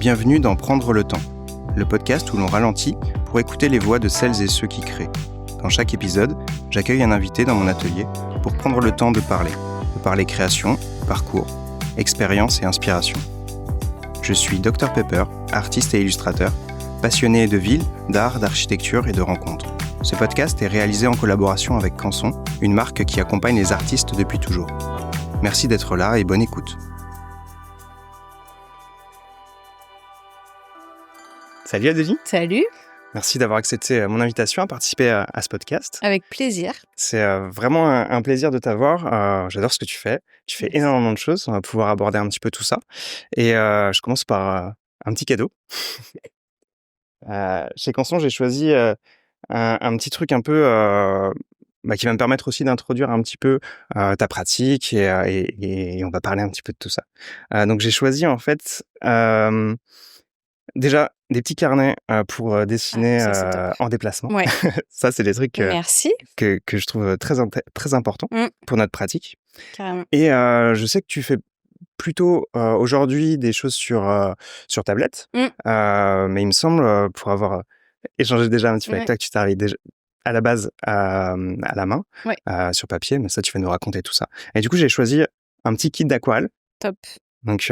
Bienvenue dans Prendre le temps, le podcast où l'on ralentit pour écouter les voix de celles et ceux qui créent. Dans chaque épisode, j'accueille un invité dans mon atelier pour prendre le temps de parler création, parcours, expérience et inspiration. Je suis Dr Pepper, artiste et illustrateur, passionné de ville, d'art, d'architecture et de rencontres. Ce podcast est réalisé en collaboration avec Canson, une marque qui accompagne les artistes depuis toujours. Merci d'être là et bonne écoute. Salut Adélie. Salut. Merci d'avoir accepté mon invitation à participer à ce podcast. Avec plaisir. C'est vraiment un plaisir de t'avoir. J'adore ce que tu fais. Tu fais énormément de choses. On va pouvoir aborder un petit peu tout ça. Et je commence par un petit cadeau. Chez Canson, j'ai choisi un petit truc un peu qui va me permettre aussi d'introduire un petit peu ta pratique et on va parler un petit peu de tout ça. Donc j'ai choisi en fait déjà des petits carnets pour dessiner en déplacement. Ouais. Ça, c'est des trucs Merci. que je trouve très importants pour notre pratique. Carrément. Et je sais que tu fais plutôt aujourd'hui des choses sur tablette, mais il me semble, pour avoir échangé déjà un petit peu avec toi, que tu t'arrives déjà à la base à la main, sur papier, mais ça, tu vas nous raconter tout ça. Et du coup, j'ai choisi un petit kit d'aquarelle. Top. Donc,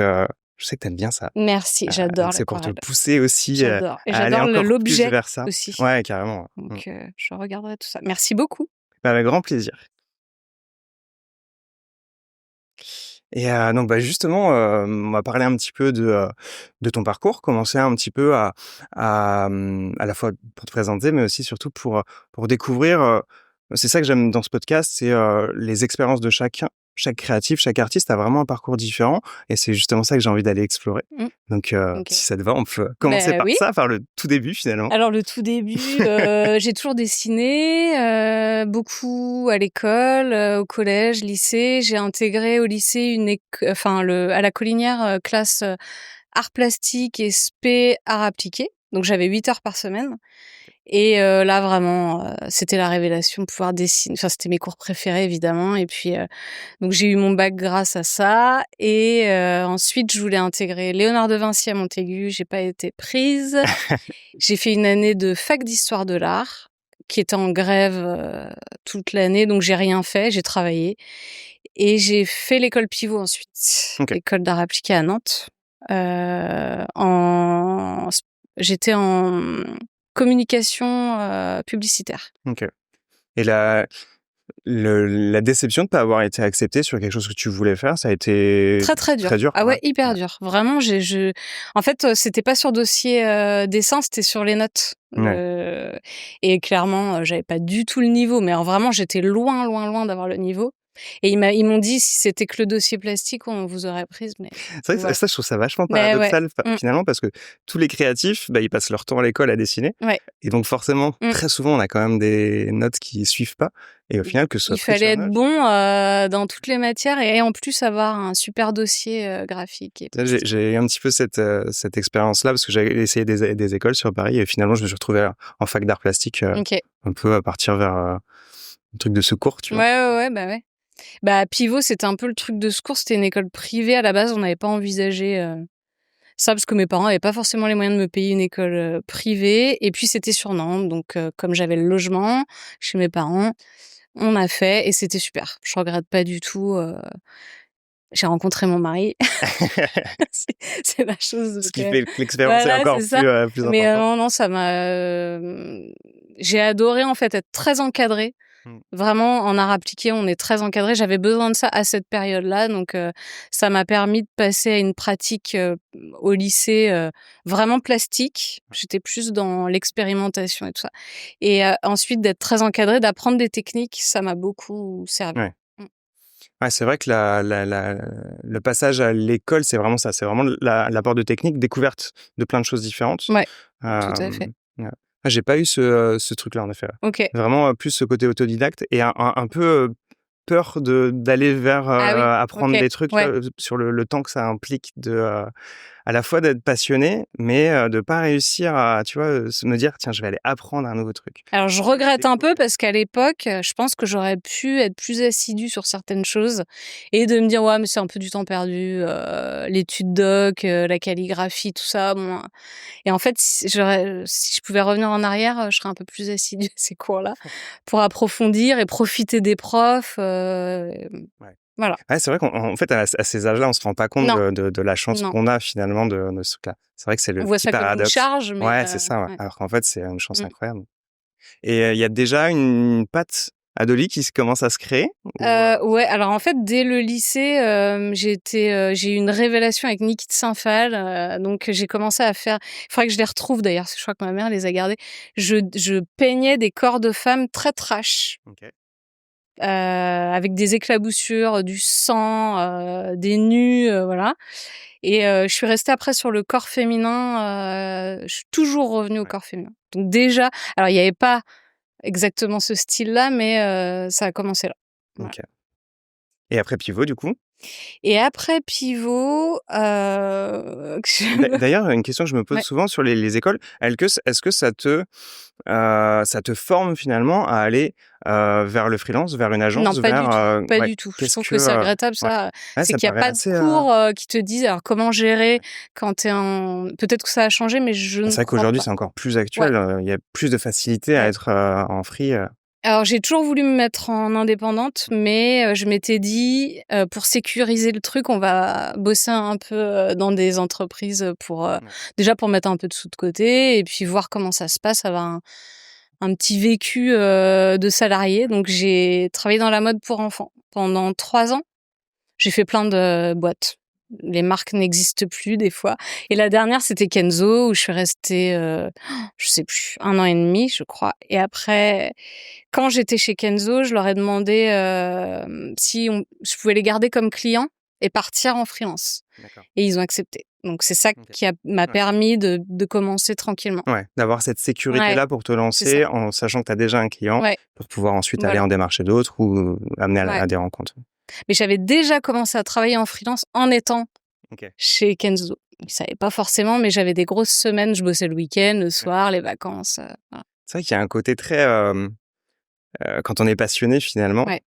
je sais que t'aimes bien ça. Merci, j'adore c'est pour te l'aquarelle. pousser aussi J'adore. Et à aller j'adore encore l'objet plus vers ça. aussi. Ouais, carrément. Donc, je regarderai tout ça. Merci beaucoup. Avec grand plaisir. Et donc justement, on va parler un petit peu de ton parcours, commencer un petit peu à la fois pour te présenter, mais aussi surtout pour découvrir, c'est ça que j'aime dans ce podcast, c'est les expériences de chacun. Chaque créatif, chaque artiste a vraiment un parcours différent et c'est justement ça que j'ai envie d'aller explorer. Donc, si ça te va, on peut commencer par ça, par le tout début finalement. Alors, le tout début, j'ai toujours dessiné, beaucoup à l'école, au collège, lycée. J'ai intégré au lycée à la Collinière, classe art plastique et spé art appliqué. Donc, j'avais 8 heures par semaine. Et là, vraiment, c'était la révélation de pouvoir dessiner. Enfin, c'était mes cours préférés, évidemment. Et puis, donc, j'ai eu mon bac grâce à ça. Et ensuite, je voulais intégrer Léonard de Vinci à Montaigu. J'ai pas été prise. J'ai fait une année de fac d'histoire de l'art qui était en grève toute l'année. Donc, j'ai rien fait. J'ai travaillé. Et j'ai fait l'école Pivot ensuite. L'école d'art appliqué à Nantes. J'étais en communication publicitaire. Ok. Et la déception de ne pas avoir été acceptée sur quelque chose que tu voulais faire, ça a été très dur. Très dur. Ah ouais, hyper dur. Vraiment, en fait, c'était pas sur dossier dessin, c'était sur les notes. Et clairement, j'avais pas du tout le niveau, mais alors vraiment, j'étais loin d'avoir le niveau. Et ils m'ont dit, si c'était que le dossier plastique, on vous aurait prise. Mais c'est vrai que ça, je trouve ça vachement paradoxal finalement, parce que tous les créatifs, ils passent leur temps à l'école à dessiner. Et donc forcément, très souvent, on a quand même des notes qui suivent pas. Et au final, que ce soit il fallait être bon dans toutes les matières et en plus avoir un super dossier graphique. Et j'ai eu un petit peu cette expérience-là, parce que j'avais essayé des écoles sur Paris et finalement, je me suis retrouvé en fac d'art plastique, un peu à partir vers un truc de secours, tu vois. Ouais. Pivot, c'était un peu le truc de secours. C'était une école privée. À la base, on n'avait pas envisagé ça parce que mes parents n'avaient pas forcément les moyens de me payer une école privée. Et puis, c'était sur Nantes. Donc, comme j'avais le logement chez mes parents, on a fait et c'était super. Je regrette pas du tout. J'ai rencontré mon mari. c'est la chose. Ce qui fait que l'expérience est encore plus importante. Mais non, ça m'a... J'ai adoré, en fait, être très encadrée. Vraiment, en art appliqué, on est très encadré. J'avais besoin de ça à cette période-là. Donc, ça m'a permis de passer à une pratique au lycée vraiment plastique. J'étais plus dans l'expérimentation et tout ça. Et ensuite, d'être très encadrée, d'apprendre des techniques, ça m'a beaucoup servi. Ouais, c'est vrai que le passage à l'école, c'est vraiment ça. C'est vraiment l'apport de technique, découverte de plein de choses différentes. Ouais, tout à fait. J'ai pas eu ce truc-là, en effet. Vraiment plus ce côté autodidacte et un peu peur d'aller vers apprendre des trucs sur le temps que ça implique à la fois d'être passionné, mais de pas réussir à, tu vois, me dire tiens, je vais aller apprendre un nouveau truc. Alors je regrette un peu parce qu'à l'époque, je pense que j'aurais pu être plus assidue sur certaines choses et de me dire ouais mais c'est un peu du temps perdu, l'étude doc, la calligraphie, tout ça, bon. Et en fait, si je pouvais revenir en arrière, je serais un peu plus assidue à ces cours-là pour approfondir et profiter des profs. Ouais. Voilà. Ouais, c'est vrai qu'en fait, à ces âges-là, on se rend pas compte Non, de la chance non. qu'on a finalement de ce truc-là. C'est vrai que c'est On le voit petit ça comme une paradoxe. charge, mais Ouais, c'est ça, ouais. ouais. Alors qu'en fait, c'est une chance Mmh. incroyable. Et il y a déjà une patte Adolis qui commence à se créer? Ouais, alors en fait, dès le lycée, j'ai eu une révélation avec Niki de Saint-Phalle, donc j'ai commencé à faire il faudrait que je les retrouve d'ailleurs, parce que je crois que ma mère les a gardés. Je peignais des corps de femmes très trash, OK. avec des éclaboussures, du sang, des nus, voilà et je suis restée après sur le corps féminin, je suis toujours revenue au Ouais. corps féminin. Donc déjà alors il y avait pas exactement ce style-là, mais ça a commencé là. Voilà. OK. Et après Pivot, du coup? Et après Pivot, D'ailleurs, une question que je me pose ouais. souvent sur les écoles, est-ce que ça te forme finalement à aller, vers le freelance, vers une Non, agence, pas du vers, tout, pas ouais, du tout. Je qu'est-ce trouve que, que c'est regrettable ouais. ça, Ouais, c'est ça qu'il y a paraît pas de assez, cours, qui te disent alors comment gérer quand tu es en peut-être que ça a changé, mais je c'est ne vrai crois qu'aujourd'hui, pas. c'est encore plus Ouais, actuel, il y a plus de facilité à ouais. être, en free, Alors j'ai toujours voulu me mettre en indépendante, mais je m'étais dit, pour sécuriser le truc, on va bosser un peu, dans des entreprises, pour, Ouais. déjà pour mettre un peu de sous de côté et puis voir comment ça se passe, avoir un petit vécu, de salarié. Donc j'ai travaillé dans la mode pour enfants pendant 3 ans. J'ai fait plein de boîtes. Les marques n'existent plus des fois et la dernière, c'était Kenzo où je suis restée, je sais plus, 1 an et demi, je crois et après, quand j'étais chez Kenzo, je leur ai demandé, si je pouvais les garder comme clients et partir en freelance D'accord. et ils ont accepté. Donc c'est ça OK. qui m'a Ouais. permis de commencer tranquillement. Ouais, d'avoir cette Ouais, sécurité-là pour te c'est ça. lancer en sachant que tu as déjà un client Ouais, pour pouvoir ensuite aller voilà. en démarcher d'autres ou amener Ouais. à des rencontres. Mais j'avais déjà commencé à travailler en freelance en étant OK. chez Kenzo. Ils savaient pas forcément, mais j'avais des grosses semaines, je bossais le week-end, le Ouais. soir, les vacances, voilà. C'est vrai qu'il y a un côté très, quand on est passionné finalement, Ouais,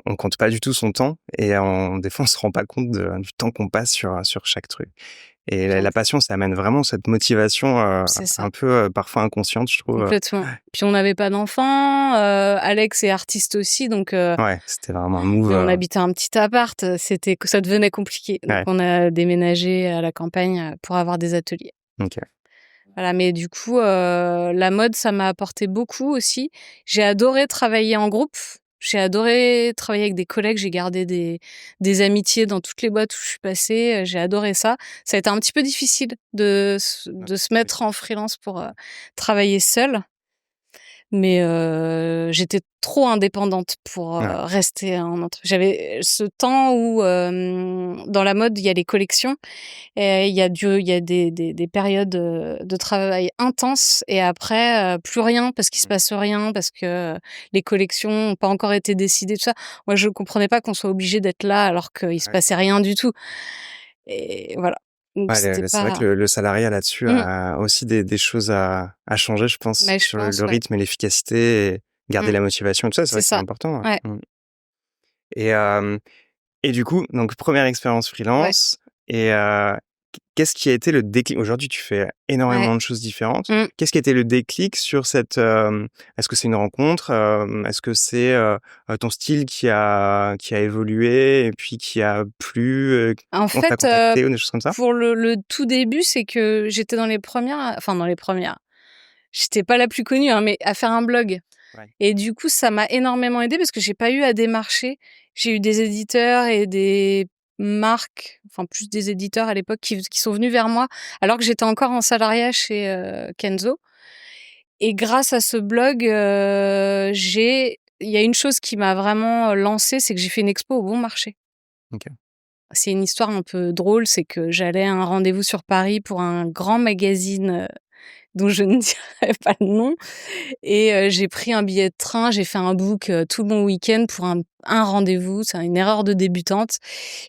on compte pas du tout son temps et des fois on se rend pas compte du temps qu'on passe sur chaque truc. Et la j'avoue, passion, ça amène vraiment cette motivation, c'est ça, un peu, parfois inconsciente, je trouve. complètement. Puis on n'avait pas d'enfants, Alex est artiste aussi, donc Ouais, c'était vraiment un move, mais on habitait un petit appart, c'était que ça devenait compliqué. Donc ouais, on a déménagé à la campagne, pour avoir des ateliers. OK. Voilà, mais du coup, la mode, ça m'a apporté beaucoup aussi. J'ai adoré travailler en groupe. J'ai adoré travailler avec des collègues. J'ai gardé des amitiés dans toutes les boîtes où je suis passée. J'ai adoré ça. Ça a été un petit peu difficile Ouais, de se oui. mettre en freelance pour, travailler seule. Mais j'étais trop indépendante pour, Ouais, rester en j'avais ce temps où, dans la mode, il y a les collections et il y a des périodes, de travail intenses et après, plus rien parce qu'il se mmh, passe rien, parce que les collections ont pas encore été décidées, tout ça. Moi, je comprenais pas qu'on soit obligé d'être là alors qu'il se ouais. passait rien du tout et voilà. Donc Ouais, c'était c'est vrai pas que le salariat là-dessus mmh, a aussi des choses à changer, je pense, mais je sur pense, le ouais. rythme et l'efficacité et garder Mmh, la motivation et tout ça, c'est c'est vrai que c'est ça. important, ouais. Ouais, Mmh. Et et du coup, donc première expérience ouais, freelance et qu'est-ce qui a été le déclic? Aujourd'hui, tu fais ouais. énormément de choses différentes. Mmh. Qu'est-ce qui a été le déclic sur cette, est-ce que c'est une rencontre? Est-ce que c'est, ton style qui a évolué et puis qui a plu, En on t'a fait, contacté ou des choses comme ça? pour le tout début, c'est que j'étais dans les premières enfin dans les premières, j'étais pas la plus connue, hein, mais à faire un blog Ouais. et du coup, ça m'a énormément aidée parce que j'ai pas eu à démarcher. J'ai eu des éditeurs et des marques, enfin plus des éditeurs à l'époque qui sont venus vers moi alors que j'étais encore en salariat chez, Kenzo et grâce à ce blog, il y a une chose qui m'a vraiment, lancée, c'est que j'ai fait une expo au Bon Marché. OK. C'est une histoire un peu drôle, c'est que j'allais à un rendez-vous sur Paris pour un grand magazine, dont je ne dirai pas le nom. Et j'ai pris un billet de train, j'ai fait un book tout le bon week-end pour un rendez-vous. C'est une erreur de débutante.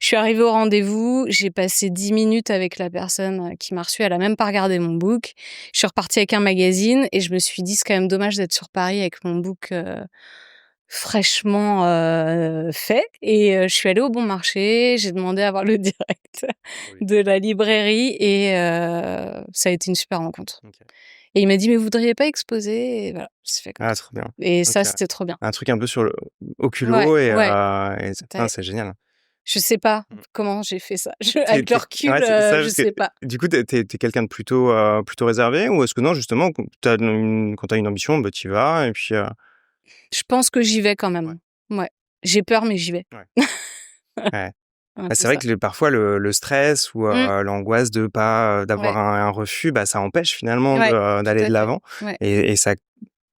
Je suis arrivée au rendez-vous, j'ai passé 10 minutes avec la personne qui m'a reçue. Elle a même pas regardé mon book. Je suis repartie avec un magazine et je me suis dit, c'est quand même dommage d'être sur Paris avec mon book fraîchement fait. Et je suis allée au Bon Marché, j'ai demandé à voir le directeur de la librairie et ça a été une super rencontre. Ok. Et il m'a dit, mais vous voudriez pas exposer? Et voilà, c'est fait comme Ah, ça. trop bien. Et Ok. ça, c'était trop bien. Un truc un peu au Ouais, culot et, ouais. c'est génial. Je sais pas Mm. comment j'ai fait ça. T'es- Avec le t'es- recul, ouais, c'est ça, je parce que sais pas. du coup, t'es quelqu'un de plutôt réservé, ou est-ce que non, justement, quand t'as une ambition, bah, t'y vas, et puis. Je pense que j'y vais quand Ouais. même. Ouais. J'ai peur, mais j'y vais. Ouais. Ouais. Ouais, Bah, c'est c'est vrai ça. que parfois le stress ou Mmh. l'angoisse de pas d'avoir Ouais. un refus, bah, ça empêche finalement Ouais, tout d'aller à de fait. l'avant, Ouais. et ça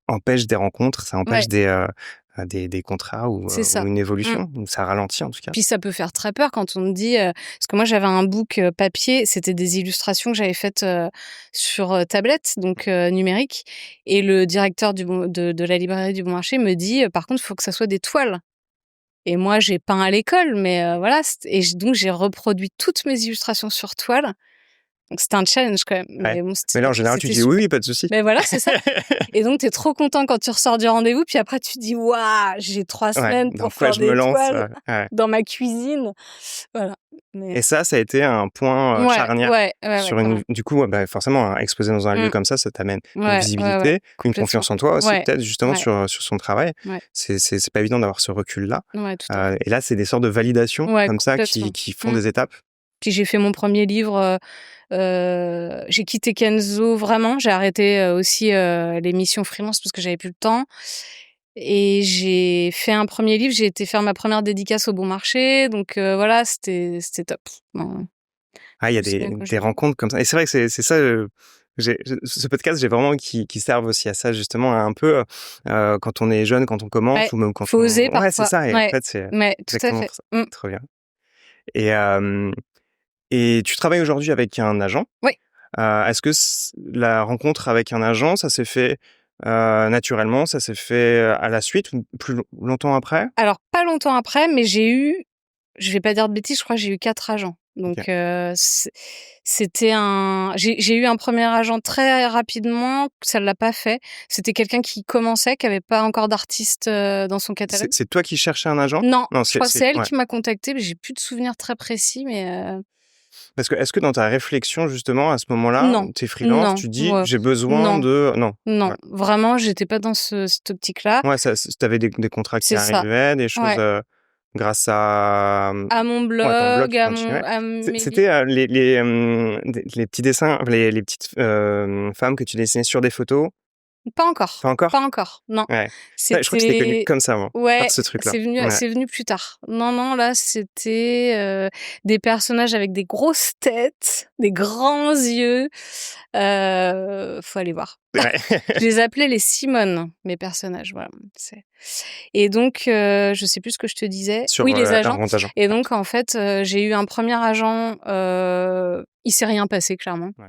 empêche des rencontres, ça empêche Ouais, des contrats c'est ou ça. une Mmh. évolution, ou ça ralentit en tout cas. Puis ça peut faire très peur quand on te dit, parce que moi j'avais un book papier, c'était des illustrations que j'avais faites sur tablette, donc numérique. Et le directeur de la librairie du Bon Marché me dit, par contre, il faut que ça soit des toiles. Et moi, j'ai peint à l'école, mais voilà. Donc j'ai reproduit toutes mes illustrations sur toile. Donc c'était un challenge quand même, Ouais. mais bon, Mais là, en général, tu c'était dis: «Oui, super. oui, pas de souci». Mais voilà, c'est ça. Et donc, tu es trop content quand tu ressors du rendez-vous, puis après tu te dis: «Waouh, j'ai 3 Ouais, semaines dans pour quoi faire je me des lance? toiles Ouais. dans ma cuisine». Voilà, Et mais ça a été un point, ouais, charnière ouais, ouais, ouais, sur quand même. du coup, ouais, bah, forcément, hein, exposer dans un lieu Mmh. comme ça t'amène une Ouais, ouais, ouais, visibilité, une complètement. confiance en toi aussi, Ouais, peut-être justement ouais, sur son travail. ouais, C'est pas évident d'avoir ce recul-là, ouais, tout à fait. et là, c'est des sortes de validations Ouais, comme ça complètement. qui font Mmh. des étapes. Puis j'ai fait mon premier livre, j'ai quitté Kenzo vraiment, j'ai arrêté, aussi, les missions freelance parce que j'avais plus le temps. Et j'ai fait un premier livre, j'ai été faire ma première dédicace au Bon Marché, donc voilà, c'était top. Ouais, Ah, il y je a me souviens quand des rencontres comme ça, et c'est vrai que c'est ça, ce podcast, j'ai vraiment qui serve aussi à ça, justement, à un peu, quand on est jeune, quand on commence, ouais, ou même quand faut oser ouais, c'est parfois. ça, et en Ouais, fait, c'est ouais, tout à exactement fait. pour ça. Mmh. Trop bien. Et et tu travailles aujourd'hui avec un agent. Oui. Est-ce que la rencontre avec un agent, ça s'est fait naturellement, ça s'est fait à la suite, ou plus longtemps après? Alors pas longtemps après, mais je vais pas dire de bêtises, je crois que j'ai eu 4 agents. Ok. Donc c'était j'ai eu un premier agent très rapidement, ça l'a pas fait. C'était quelqu'un qui commençait, qui avait pas encore d'artiste, dans son catalogue. C'est toi qui cherchais un agent? Non, Non, je crois que c'est elle ouais. qui m'a contactée, mais j'ai plus de souvenirs très précis, mais Parce que est-ce que dans ta réflexion, justement, à ce moment-là, non, tu es freelance, non, tu dis: ouais, «J'ai besoin non, de» non. non, Ouais. vraiment, j'étais pas dans cette optique-là. Ouais, ça tu avais des contrats qui C'est ça, arrivaient, des choses, ouais. grâce à, À mon ouais, ton blog blog, qui continuait. à mes livres. C'était, les petits dessins, les petites, femmes que tu dessinais sur des photos? Pas encore, Pas encore? pas encore, non. Ouais. Ouais, je crois que c'était connu C'était comme ça, moi, par ouais, ce truc-là. Ouais. c'est venu plus tard. Non, non, là, c'était, des personnages avec des grosses têtes, des grands yeux, faut aller voir. Ouais. Je les appelais les Simone, mes personnages, voilà, c'est et donc je sais plus ce que je te disais. Sur, Oui, les un agents. grand agent. Et Ouais. donc en fait, j'ai eu un premier agent, il s'est rien passé clairement. Ouais.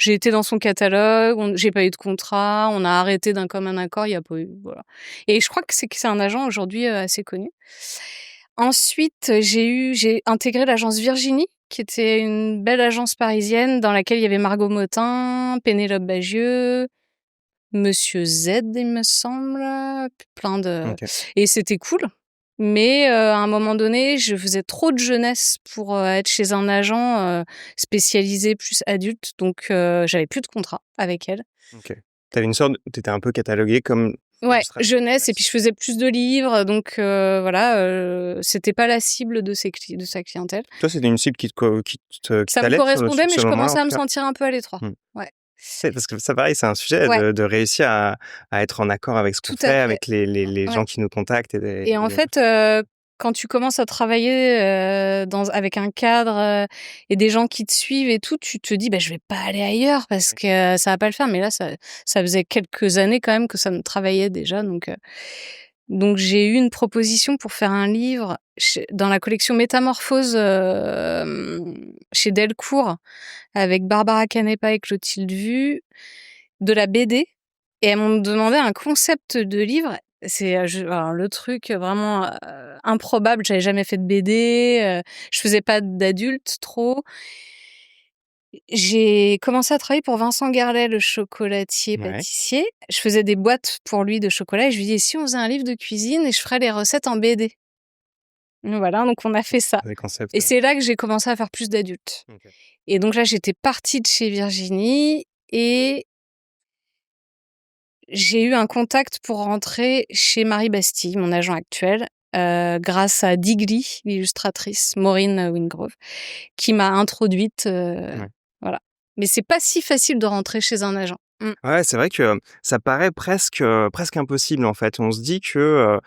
J'ai été dans son catalogue, j'ai pas eu de contrat, on a arrêté d'un commun accord, il y a pas eu voilà. Et je crois que c'est un agent aujourd'hui, assez connu. Ensuite, j'ai intégré l'agence Virginie, qui était une belle agence parisienne dans laquelle il y avait Margot Motin, Pénélope Bagieux, Monsieur Z, il me semble, plein de OK. et c'était cool. Mais à un moment donné, je faisais trop de jeunesse pour, être chez un agent, spécialisé plus adulte, donc j'avais plus de contrat avec elle. OK. Tu avais une sorte t'étais un peu cataloguée comme Ouais, illustratrice jeunesse et jeunesse? puis je faisais plus de livres, donc voilà, c'était pas la cible de sa clientèle. Toi, c'était une cible qui Ça me t'allait sur correspondait, mais ce je moment-là, en commençais à tout me cas? sentir un peu à l'étroit. Mmh. Ouais, Ouais, parce que ça, pareil, c'est un sujet ouais, de réussir à être en accord avec ce qu'on tout à fait, fait. avec les Ouais. gens qui nous contactent, Et en fait, quand tu commences à travailler, avec un cadre, et des gens qui te suivent et tout, tu te dis: «Bah, je vais pas aller ailleurs parce Oui. que ça va pas le faire». Mais là, ça faisait quelques années quand même que ça me travaillait déjà, donc j'ai eu une proposition pour faire un livre dans la collection Métamorphose, chez Delcourt, avec Barbara Canepa et Clotilde Vu. de la BD et elles m'ont demandé un concept de livre. C'est alors, le truc vraiment improbable. J'avais jamais fait de BD, je faisais pas d'adulte trop. J'ai commencé à travailler pour Vincent Garlet, le chocolatier Ouais. pâtissier. Je faisais des boîtes pour lui de chocolat et je lui dis: «Et si on faisait un livre de cuisine et je ferais les recettes en BD?» Voilà, donc on a fait ça Des concepts. et c'est là que j'ai commencé à faire plus d'adultes Ok. et donc là, j'étais partie de chez Virginie et j'ai eu un contact pour rentrer chez Marie Bastille, mon agent actuel, grâce à Digli, l'illustratrice Maureen Wingrove, qui m'a introduite, Ouais. voilà. Mais c'est pas si facile de rentrer chez un agent. Ouais, c'est vrai que ça paraît presque impossible en fait. On se dit que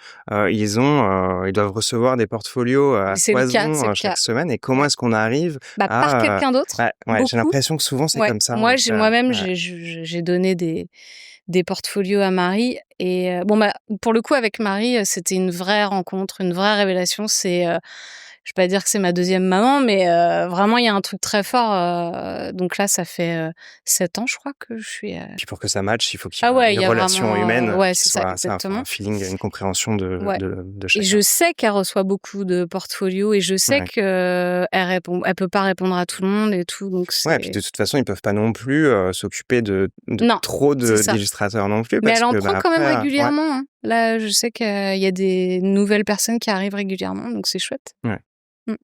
ils doivent recevoir des portfolios à Mais c'est le cas, c'est foison le cas. chaque semaine. Et comment Ouais. est-ce qu'on arrive Bah, par à quelqu'un d'autre, ouais, j'ai beaucoup. l'impression que souvent c'est Ouais. comme ça. Moi, Donc, moi-même, ouais. j'ai donné des portfolios à Marie et bon, bah, pour le coup, avec Marie, c'était une vraie rencontre, une vraie révélation. C'est, je vais pas dire que c'est ma deuxième maman, mais vraiment, il y a un truc très fort. Donc là, ça fait 7 ans, je crois, que je suis. Puis pour que ça matche, il faut qu'il Ah y ait ouais, il une y a relation vraiment. humaine Ouais, qui c'est ça, soit ça, enfin, exactement. un feeling, une compréhension Ouais. de Et chacun. je sais qu'elle reçoit beaucoup de portfolios et je sais Ouais. elle peut pas répondre à tout le monde et tout, donc Ouais, puis c'est. de toute façon, ils peuvent pas non plus s'occuper de Non, trop c'est ça. d'illustrateurs non plus, Mais parce elle en que prend bah, quand même après, ouais, régulièrement, hein. Là, je sais qu'il y a des nouvelles personnes qui arrivent régulièrement, donc c'est chouette. ouais. Mmh.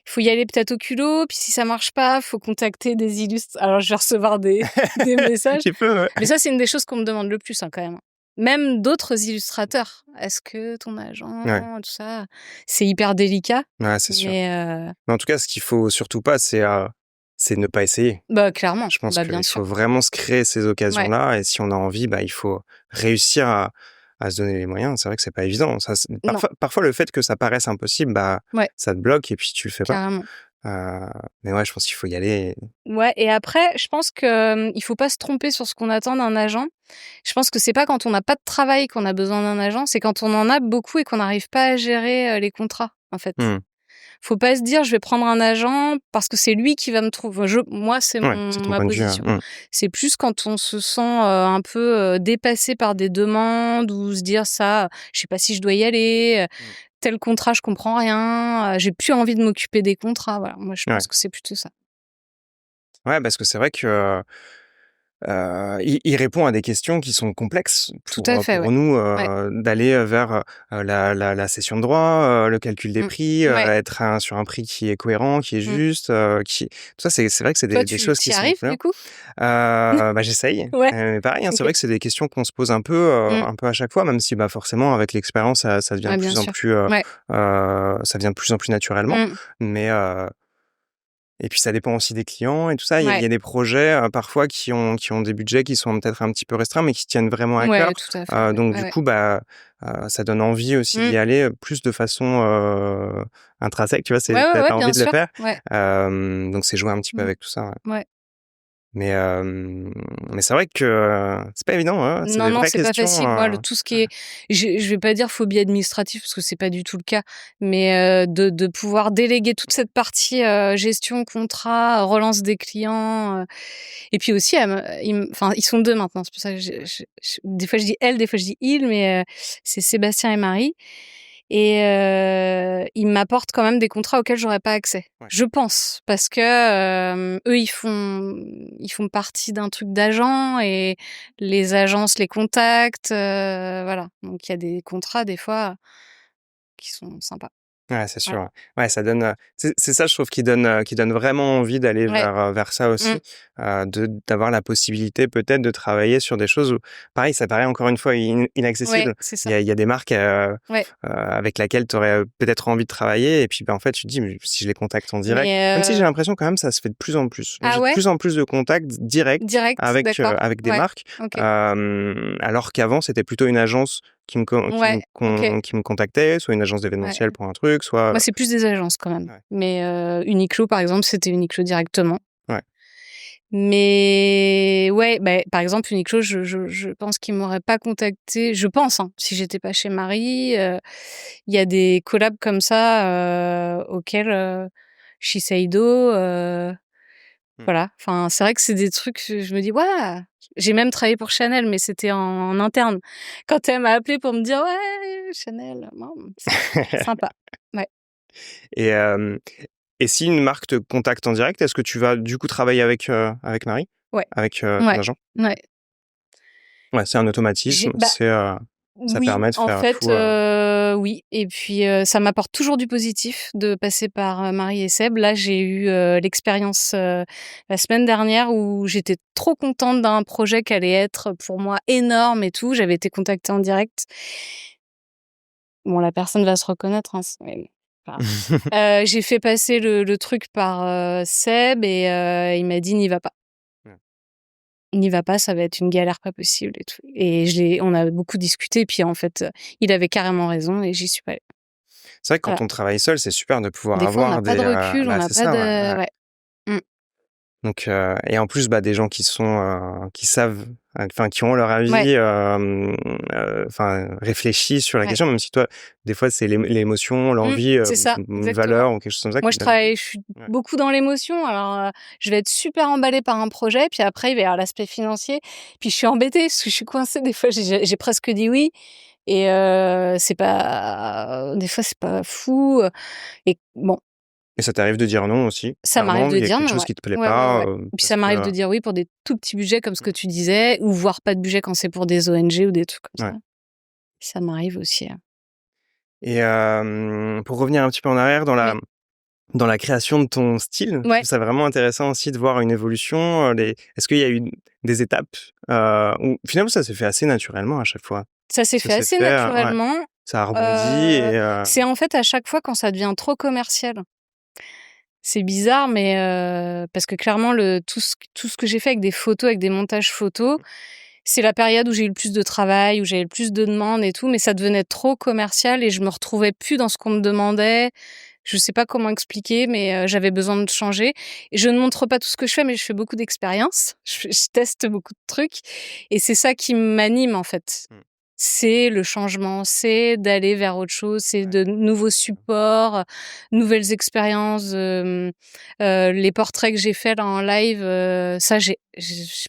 Il faut y aller peut-être au culot, puis si ça marche pas, faut contacter des alors je vais recevoir des des Un messages. petit peu, ouais. Mais ça, c'est une des choses qu'on me demande le plus, hein, quand même. Même d'autres illustrateurs. Est-ce que ton agent, Ouais, tout ça, c'est hyper délicat, ouais, c'est sûr. mais Mais en tout cas, ce qu'il faut surtout pas, c'est ne pas essayer. bah, clairement, Je pense bah, bien qu'il sûr. faut vraiment se créer ces Ouais, occasions-là et si on a envie, bah, il faut réussir à se donner les moyens. C'est vrai que c'est pas évident. Ça, non, parfois, le fait que ça paraisse impossible, bah, ouais, ça te bloque et puis tu le fais pas. carrément. Heu, mais ouais, je pense qu'il faut y aller. Ouais et après, je pense que, il faut pas se tromper sur ce qu'on attend d'un agent. Je pense que c'est pas quand on n'a pas de travail qu'on a besoin d'un agent, c'est quand on en a beaucoup et qu'on n'arrive pas à gérer, les contrats, en fait. Mmh. Faut pas se dire: «Je vais prendre un agent parce que c'est lui qui va me trouver». Moi, c'est Ouais, c'est ton ma point de vue, position. mmh. C'est plus quand on se sent, un peu, dépassé par des demandes ou se dire: «Ça, je sais pas si je dois y aller, Mmh. tel contrat, je comprends rien, j'ai plus envie de m'occuper des contrats». Voilà, moi, je Ouais. pense que c'est plutôt ça. Ouais, parce que c'est vrai que il répond à des questions qui sont complexes Tout à fait, ouais. pour nous, Ouais. d'aller vers, la cession de droits, le calcul des Mmh. prix, Ouais. être sur un prix qui est cohérent, qui est Mmh. juste, qui tout ça, c'est vrai que c'est Toi, des tu choses qui y sont arrives, claires. du coup? Bah, j'essaye, Ouais. mais pareil, hein, c'est OK. vrai que c'est des questions qu'on se pose Mmh. un peu à chaque fois, même si, bah, forcément avec l'expérience, ça devient Ouais, de bien plus en sûr. plus, Ouais. ça vient de plus en plus naturellement. Mmh. Mais et puis ça dépend aussi des clients et tout ça. Il y Ouais. a des projets, parfois qui ont des budgets qui sont peut-être un petit peu restreints, mais qui tiennent vraiment à cœur. Ouais, tout à fait, ouais. Donc Ouais, du ouais. coup, bah, ça donne envie aussi Mmh. d'y aller, plus de façon, intrinsèque, tu vois? Ouais, C'est ouais, ouais, tu bien envie de le sûr. faire. Ouais. Donc c'est jouer un petit peu Mmh. avec tout ça, ouais. Ouais. Mais mais c'est vrai que, c'est pas évident, hein. C'est Non, des non, vraies c'est pas questions, facile. Moi, tout ce qui est je vais pas dire phobie administrative parce que c'est pas du tout le cas, mais de pouvoir déléguer toute cette partie, gestion, contrat, relance des clients, et puis aussi enfin, ils sont 2 maintenant, c'est pour ça que des fois je dis «elle», des fois je dis «il», mais c'est Sébastien et Marie et ils m'apportent quand même des contrats auxquels j'aurais pas accès. ouais. Je pense, parce que, eux, ils font partie d'un truc d'agents et les agences les contactent, voilà. Donc il y a des contrats, des fois, qui sont sympas. Ouais, c'est sûr, Ouais. ouais. Ouais, ça donne, c'est ça, je trouve, qui donne vraiment envie d'aller Ouais. vers ça Mmh. aussi, d'avoir la possibilité peut-être de travailler sur des choses où pareil, ça paraît encore une fois Ouais, inaccessible. c'est Il ça. y a des marques, Ouais. avec laquelle tu aurais, peut-être envie de travailler et puis, bah, en fait, tu te dis: «Mais si je les contacte en direct», même si j'ai Mais l'impression quand même ça se fait de plus en plus. Moi, ah j'ai de ouais? plus en plus de contacts directs Direct? D'accord. avec des Ouais. marques, OK. alors qu'avant c'était plutôt une agence Ouais. OK. qui me contactait, soit une agence Ouais. d'événementiel pour un truc, Moi, soit c'est plus des agences quand même. ouais, Mais Uniqlo, par exemple, c'était Uniqlo directement. ouais. Mais ouais, bah, par exemple, Uniqlo, je pense qu'ils m'auraient pas contactée, je pense, hein, si j'étais pas chez Marie. Il y a des collabs comme ça, auxquels, Shiseido, Voilà, enfin, c'est vrai que c'est des trucs, je me dis: «Waouh!» J'ai même travaillé pour Chanel, mais c'était en interne. Quand elle m'a appelée pour me dire: «Ouais, Chanel, sympa». Ouais. Et hem et si une marque te contacte en direct, est-ce que tu vas du coup travailler avec Marie? Ouais. Avec, ton Ouais. agent? Ouais. Ouais, c'est un automatisme, Bah, ça oui, permet de en faire fait, tout, oui et puis, ça m'apporte toujours du positif de passer par, Marie et Seb. Là, j'ai eu, l'expérience, la semaine dernière où j'étais trop contente d'un projet qui allait être pour moi énorme et tout. J'avais été contactée en direct. Bon, la personne va se reconnaître, hein, c'est pas grave. J'ai fait passer le truc par, Seb et il m'a dit: «N'y va pas. Ouais. N'y va pas, ça va être une galère pas possible et tout» et on a beaucoup discuté et puis en fait, il avait carrément raison et j'y suis pas allée. C'est vrai que Voilà. quand on travaille seul, c'est super de pouvoir Des fois, on n'a avoir pas des, de recul, on n'a c'est pas ça, ouais, de ouais. ouais. Mmh. Donc et en plus, des gens qui sont, qui savent, enfin qui ont leur Ouais, avis, enfin réfléchi sur la ouais. question, même si toi, des fois, c'est l'émotion, Mmh, l'envie, c'est ça, une exactement. valeur ou quelque chose comme ça Moi, qui donne. je suis Ouais. beaucoup dans l'émotion, alors, je vais être super emballée par un projet, puis après, il va y avoir l'aspect financier, puis je suis embêtée parce que je suis coincée. Des fois, j'ai presque dit oui et c'est pas des fois, c'est pas fou, et bon, Et ça t'arrive de dire non aussi, ça m'arrive clairement, de il y a dire quelque non, chose ouais. qui te plaît Ouais, ouais, pas, ouais. Et puis parce ça que, m'arrive de dire oui pour des tout petits budgets comme ce que tu disais ou voire pas de budget quand c'est pour des ONG ou des trucs comme ouais. ça. Ça m'arrive aussi, hein. Et pour revenir un petit peu en arrière Oui. dans la création de ton style, je Ouais, trouve ça vraiment intéressant aussi de voir une évolution, est-ce qu'il y a eu des étapes, où finalement ça s'est fait assez naturellement à chaque fois? ça s'est Ça fait s'est assez fait, ouais, naturellement. ça a rebondi et C'est en fait à chaque fois quand ça devient trop commercial. C'est bizarre, mais parce que clairement tout ce que j'ai fait avec des photos, avec des montages photos, c'est la période où j'ai eu le plus de travail, où j'avais le plus de demandes et tout, mais ça devenait trop commercial et je me retrouvais plus dans ce qu'on me demandait. Je sais pas comment expliquer, mais j'avais besoin de changer et je ne montre pas tout ce que je fais, mais je fais beaucoup d'expériences. Je teste beaucoup de trucs et c'est ça qui m'anime, en fait. mmh, C'est le changement, c'est d'aller vers autre chose, c'est ouais, de nouveaux supports, nouvelles expériences, les portraits que j'ai faits là en live, ça j'ai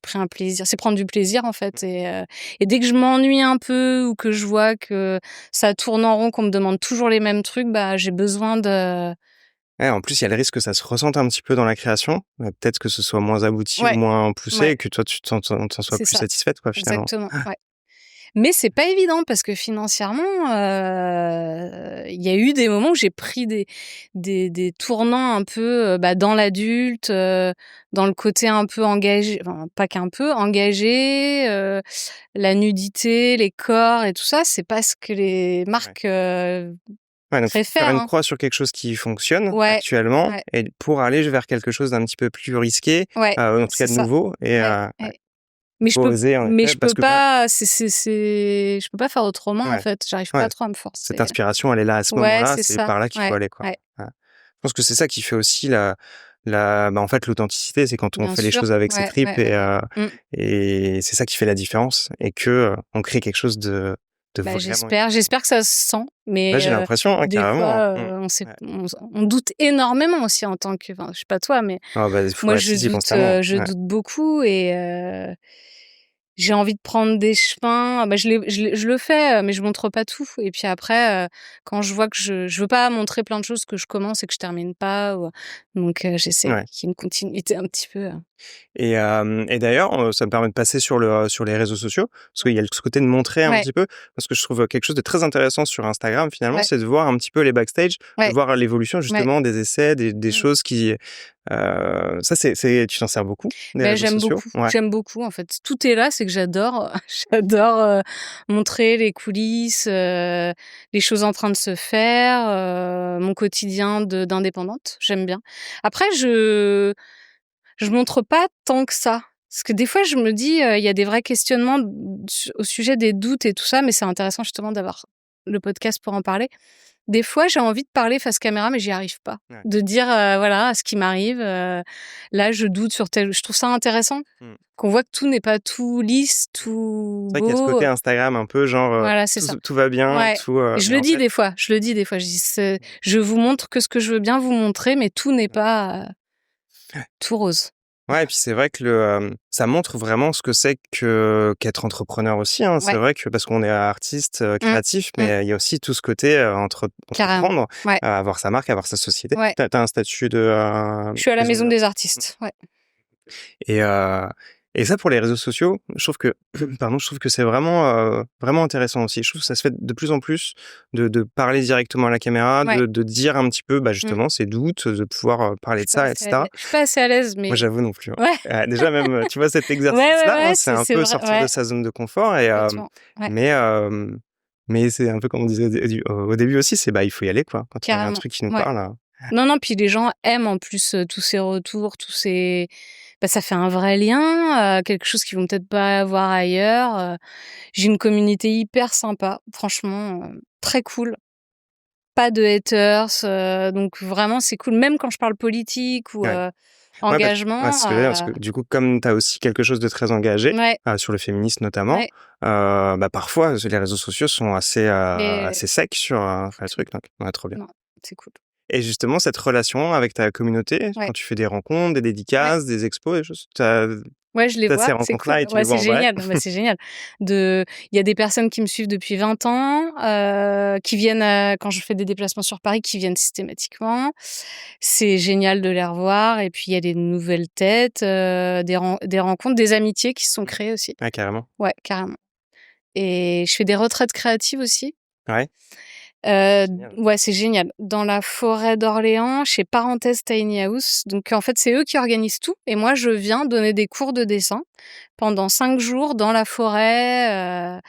pris un plaisir. C'est prendre du plaisir, en fait et dès que je m'ennuie un peu ou que je vois que ça tourne en rond, qu'on me demande toujours les mêmes trucs, bah, j'ai besoin de ouais, en plus, il y a le risque que ça se ressente un petit peu dans la création, peut-être que ce soit moins abouti ou ouais, moins poussé ouais, et que toi tu t'en sois c'est plus ça, satisfaite quoi, finalement. exactement, ouais. Mais c'est pas évident parce que financièrement, il y a eu des moments où j'ai pris des tournants un peu, dans l'adulte, dans le côté un peu engagé, enfin pas qu'un peu, engagé, la nudité, les corps et tout ça, c'est pas ce que les Ouais. marques, Ouais, donc faire préfèrent, une hein. croix sur quelque chose qui fonctionne Ouais, actuellement ouais, et pour aller vers quelque chose d'un petit peu plus risqué, ouais, en tout cas c'est de ça. nouveau et Ouais, ouais, ouais. Mais je faut peux oser en mais effet je peux parce que pas, c'est je peux pas faire autrement, en ouais, fait. J'arrive ouais, pas trop à me cette forcer. inspiration, elle est là à ce Ouais, moment-là, c'est c'est ça. par là qu'il faut Ouais, aller, quoi. ouais, Ouais. Je pense que c'est ça qui fait aussi en fait, l'authenticité, c'est quand on bien fait les sûr. choses avec ses Ouais, tripes ouais, ouais. Mmh. et c'est ça qui fait la différence et que, on crée quelque chose de Bah, vraiment j'espère que ça se sent, ouais, mais j'ai l'impression, hein, des carrément, fois, hein. on sait Ouais. on doute énormément aussi en tant que enfin, je sais pas toi, mais Ah bah, moi ouais, si, si, constamment. je Ouais. doute beaucoup et j'ai envie de prendre des chemins, bah, je le fais, mais je montre pas tout et puis après, quand je vois que je veux pas montrer plein de choses que je commence et que je termine pas ou donc j'essaie Ouais. qu'il y ait une continuité un petit peu. Et d'ailleurs, ça me permet de passer sur les réseaux sociaux, parce qu'il y a ce côté de montrer un Ouais, petit peu, parce que je trouve quelque chose de très intéressant sur Instagram finalement, ouais, c'est de voir un petit peu les backstage, de ouais, voir l'évolution ouais. justement des essais, des Mmh. choses qui, ça c'est tu t'en sers beaucoup, des Ben réseaux sociaux? Ouais. j'aime beaucoup en fait. Tout est là, c'est que j'adore, j'adore, montrer les coulisses, les choses en train de se faire, mon quotidien d'indépendante, j'aime bien. Après je montre pas tant que ça. Parce que des fois je me dis, il y a des vrais questionnements au sujet des doutes et tout ça, mais c'est intéressant justement d'avoir le podcast pour en parler. Des fois, j'ai envie de parler face caméra, mais j'y arrive pas. Ouais. De dire, voilà, ce qui m'arrive, là, je doute sur tel je trouve ça intéressant, Mmh. qu'on voit que tout n'est pas tout lisse, tout C'est vrai qu'il y a ce beau. côté Instagram un peu genre, Voilà, c'est ça. tout va bien, Ouais tout, et je mais le en dis fait des fois, je le dis des fois. Je dis: «Je vous montre que ce que je veux bien vous montrer, mais tout n'est pas, tout rose». Ouais, et puis c'est vrai que ça montre vraiment ce que c'est qu'être entrepreneur aussi, hein. C'est Ouais. vrai que parce qu'on est artiste, Mmh. créatif, Mmh. mais il y a aussi tout ce côté, Carrément. entreprendre, Ouais, avoir sa marque, avoir sa société. ouais. Tu as un statut de, Je suis à la maison maison de des artistes, ouais. et heu et ça pour les réseaux sociaux, je trouve que pardon, je trouve que c'est vraiment intéressant aussi. Je trouve que ça se fait de plus en plus de parler directement à la caméra, Ouais. de dire un petit peu, Mmh. justement ses doutes, de pouvoir, Je parler suis de pas ça et assez à cetera. l'ai je suis pas assez à l'aise, Moi, mais j'avoue non plus, hein. ouais. Déjà même, tu vois cet Ouais, ouais, exercice-là, hein, ouais, c'est un c'est peu vrai, sortir de ouais, sa zone de confort complètement. Ouais, mais mais c'est un peu comme on disait au début aussi, c'est, bah, il faut y aller, quoi. Quand il y a un carrément. truc qui nous Ouais. parle, Non, non, puis les gens aiment en plus, tous ces retours, tous ces bah, ça fait un vrai lien, quelque chose qu'ils vont peut-être pas avoir ailleurs, J'ai une communauté hyper sympa, franchement, très cool. Pas de haters, donc vraiment c'est cool. Même quand je parle politique ou, ouais. Ouais, ouais, c'est engagement, ce que j'allais dire parce que du coup, comme tu as aussi quelque chose de très engagé, ouais, sur le féminisme notamment, ouais, bah, parfois, les réseaux sociaux sont mais assez secs sur le c'est truc, donc ouais, trop bien. non, c'est cool. Et justement, cette relation avec ta communauté, Ouais, quand tu fais des rencontres, des ouais. dédicaces, des expos, des choses, Ouais, je les tu as ces vois, c'est cool. rencontres-là et tu les Ouais, vois c'est en vrai? génial. Bah, c'est génial. Il y a des personnes qui me suivent depuis 20 ans, qui viennent, quand je fais des déplacements sur Paris, qui viennent systématiquement. C'est génial de les revoir et puis il y a des nouvelles têtes, des rencontres, des amitiés qui se sont créées aussi. Ouais, carrément. Ouais, carrément et je fais des retraites créatives aussi. Ouais, Heu, génial. ouais, c'est génial. Dans la forêt d'Orléans, chez Parenthèse Tiny House. Donc en fait, c'est eux qui organisent tout et moi, je viens donner des cours de dessin pendant 5 jours dans la forêt,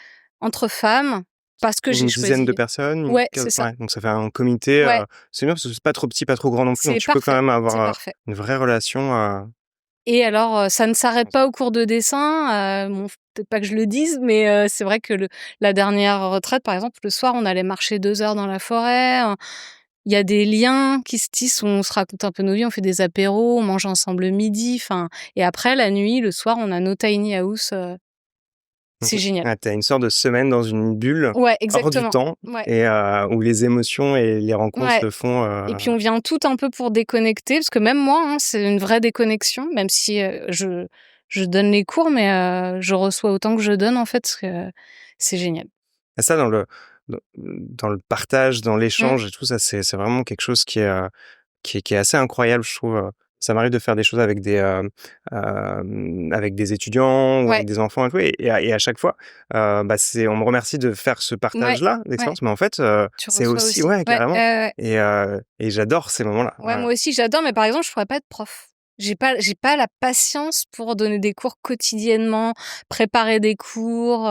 entre femmes, parce que j'ai Une dizaine choisi de personnes, une ouais, quin c'est ça. ouais, donc ça fait un comité, Ouais, c'est bien parce que c'est pas trop petit, pas trop grand non plus, donc c'est tu peux quand parfait, même c'est avoir, parfait. une vraie relation, Et alors, ça ne s'arrête pas au cours de dessin, bon, faut peut-être pas que je le dise, mais c'est vrai que la dernière retraite, par exemple, le soir, on allait marcher 2 heures dans la forêt, il y a des liens qui se tissent, on se raconte un peu nos vies, on fait des apéros, on mange ensemble le midi, enfin et après la nuit, le soir, on a nos tiny house, c'est génial. ouais, tu une sorte de semaine dans une bulle, Ouais, hors du exactement. temps Ouais, où les émotions et les rencontres ouais se font, et puis on vient toutes un peu pour déconnecter, parce que même moi, hein, c'est une vraie déconnexion, même si, je donne les cours, mais je reçois autant que je donne, en fait, parce que c'est génial. et ça dans le partage, dans Mmh, l'échange et tout ça, c'est vraiment quelque chose qui est assez incroyable, je trouve. Ça m'arrive de faire des choses avec des étudiants ou ouais, avec des enfants et tout et à chaque fois, bah, on me remercie de faire ce ouais, partage-là ouais, d'expérience, mais en fait, tu c'est reçois aussi aussi. ouais, Ouais, carrément ouais, ouais. et j'adore ces moments-là. Ouais, Ouais. moi aussi j'adore, mais par exemple, je pourrais pas être prof. J'ai pas la patience pour donner des cours quotidiennement, préparer des cours,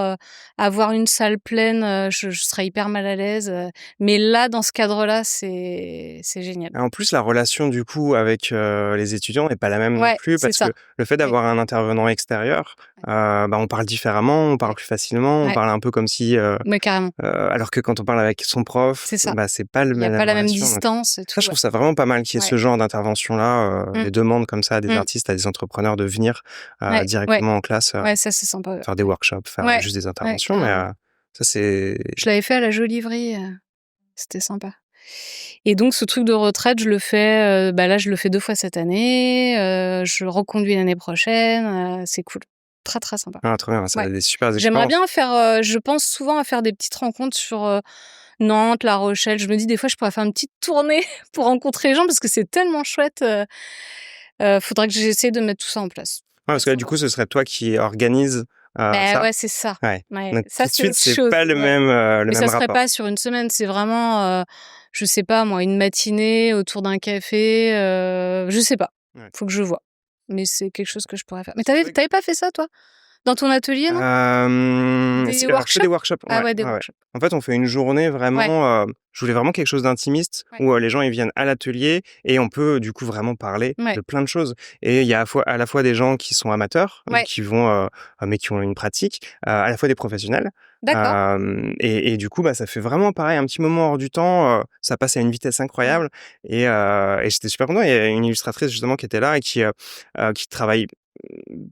avoir une salle pleine, je serais hyper mal à l'aise, mais là, dans ce cadre-là, c'est génial. Et en plus, la relation du coup avec, les étudiants est pas la même non Ouais, plus c'est parce que ça. le fait Oui, d'avoir un intervenant extérieur, ouais, bah, on parle différemment, on parle ouais, plus facilement, on ouais, parle un peu comme si, mais carrément, alors que quand on parle avec son prof, c'est ça. bah, c'est pas le Il y a la pas même la même relation donc distance et ça, tout, je ouais. trouve ça vraiment pas mal qu'il y ait Ouais. ce genre d'intervention-là, Mmh, des demandes comme ça à des mmh, artistes, à des entrepreneurs de venir, ouais, ouais, directement en classe, ouais, ça, c'est sympa, ouais. faire des workshops, faire Ouais, juste des ouais, interventions mais carrément. ça c'est Je l'avais fait à la Joliverie, c'était sympa. Et donc ce truc de retraite, je le fais, bah, là, je le fais 2 fois cette année, je le reconduis l'année prochaine, c'est cool. Très, très sympa. ah trop bien, ça Ouais. a des super J'aimerais expériences. bien faire, je pense souvent à faire des petites rencontres sur, Nantes, La Rochelle. Je me dis des fois je pourrais faire une petite tournée pour rencontrer les gens parce que c'est tellement chouette, faudrait que j'essaie de mettre tout ça en place. Ouais, Ça parce que là, être du sympa. coup, ce serait toi qui organise, Bah, ça? ouais, c'est ça. Ouais. Ouais, Donc ça tout de c'est suite, autre c'est chose, pas ouais. le Mais même ça serait rapport. pas sur une semaine, c'est vraiment, je sais pas moi, une matinée autour d'un café, je sais pas. Ouais. Faut que je vois. Mais c'est quelque chose que je pourrais faire. Mais C'est vrai que tu avais pas fait ça toi? Dans ton atelier, non? Des si, alors je fais des workshops? workshops, Ah ouais, ouais, des ouais, ouais. workshops. En fait, on fait une journée Ouais, vraiment, je voulais vraiment quelque chose d'intimiste ouais, où, les gens, ils viennent à l'atelier et on peut, du coup, vraiment parler ouais, de plein de choses et il y a à la fois des gens qui sont amateurs, ouais. qui vont, mais qui ont une pratique, à la fois des professionnels, D'accord. et du coup, bah, ça fait vraiment pareil, un petit moment hors du temps, ça passe à une vitesse Mmh. incroyable et j'étais super content. Il y a une illustratrice justement qui était là et qui travaille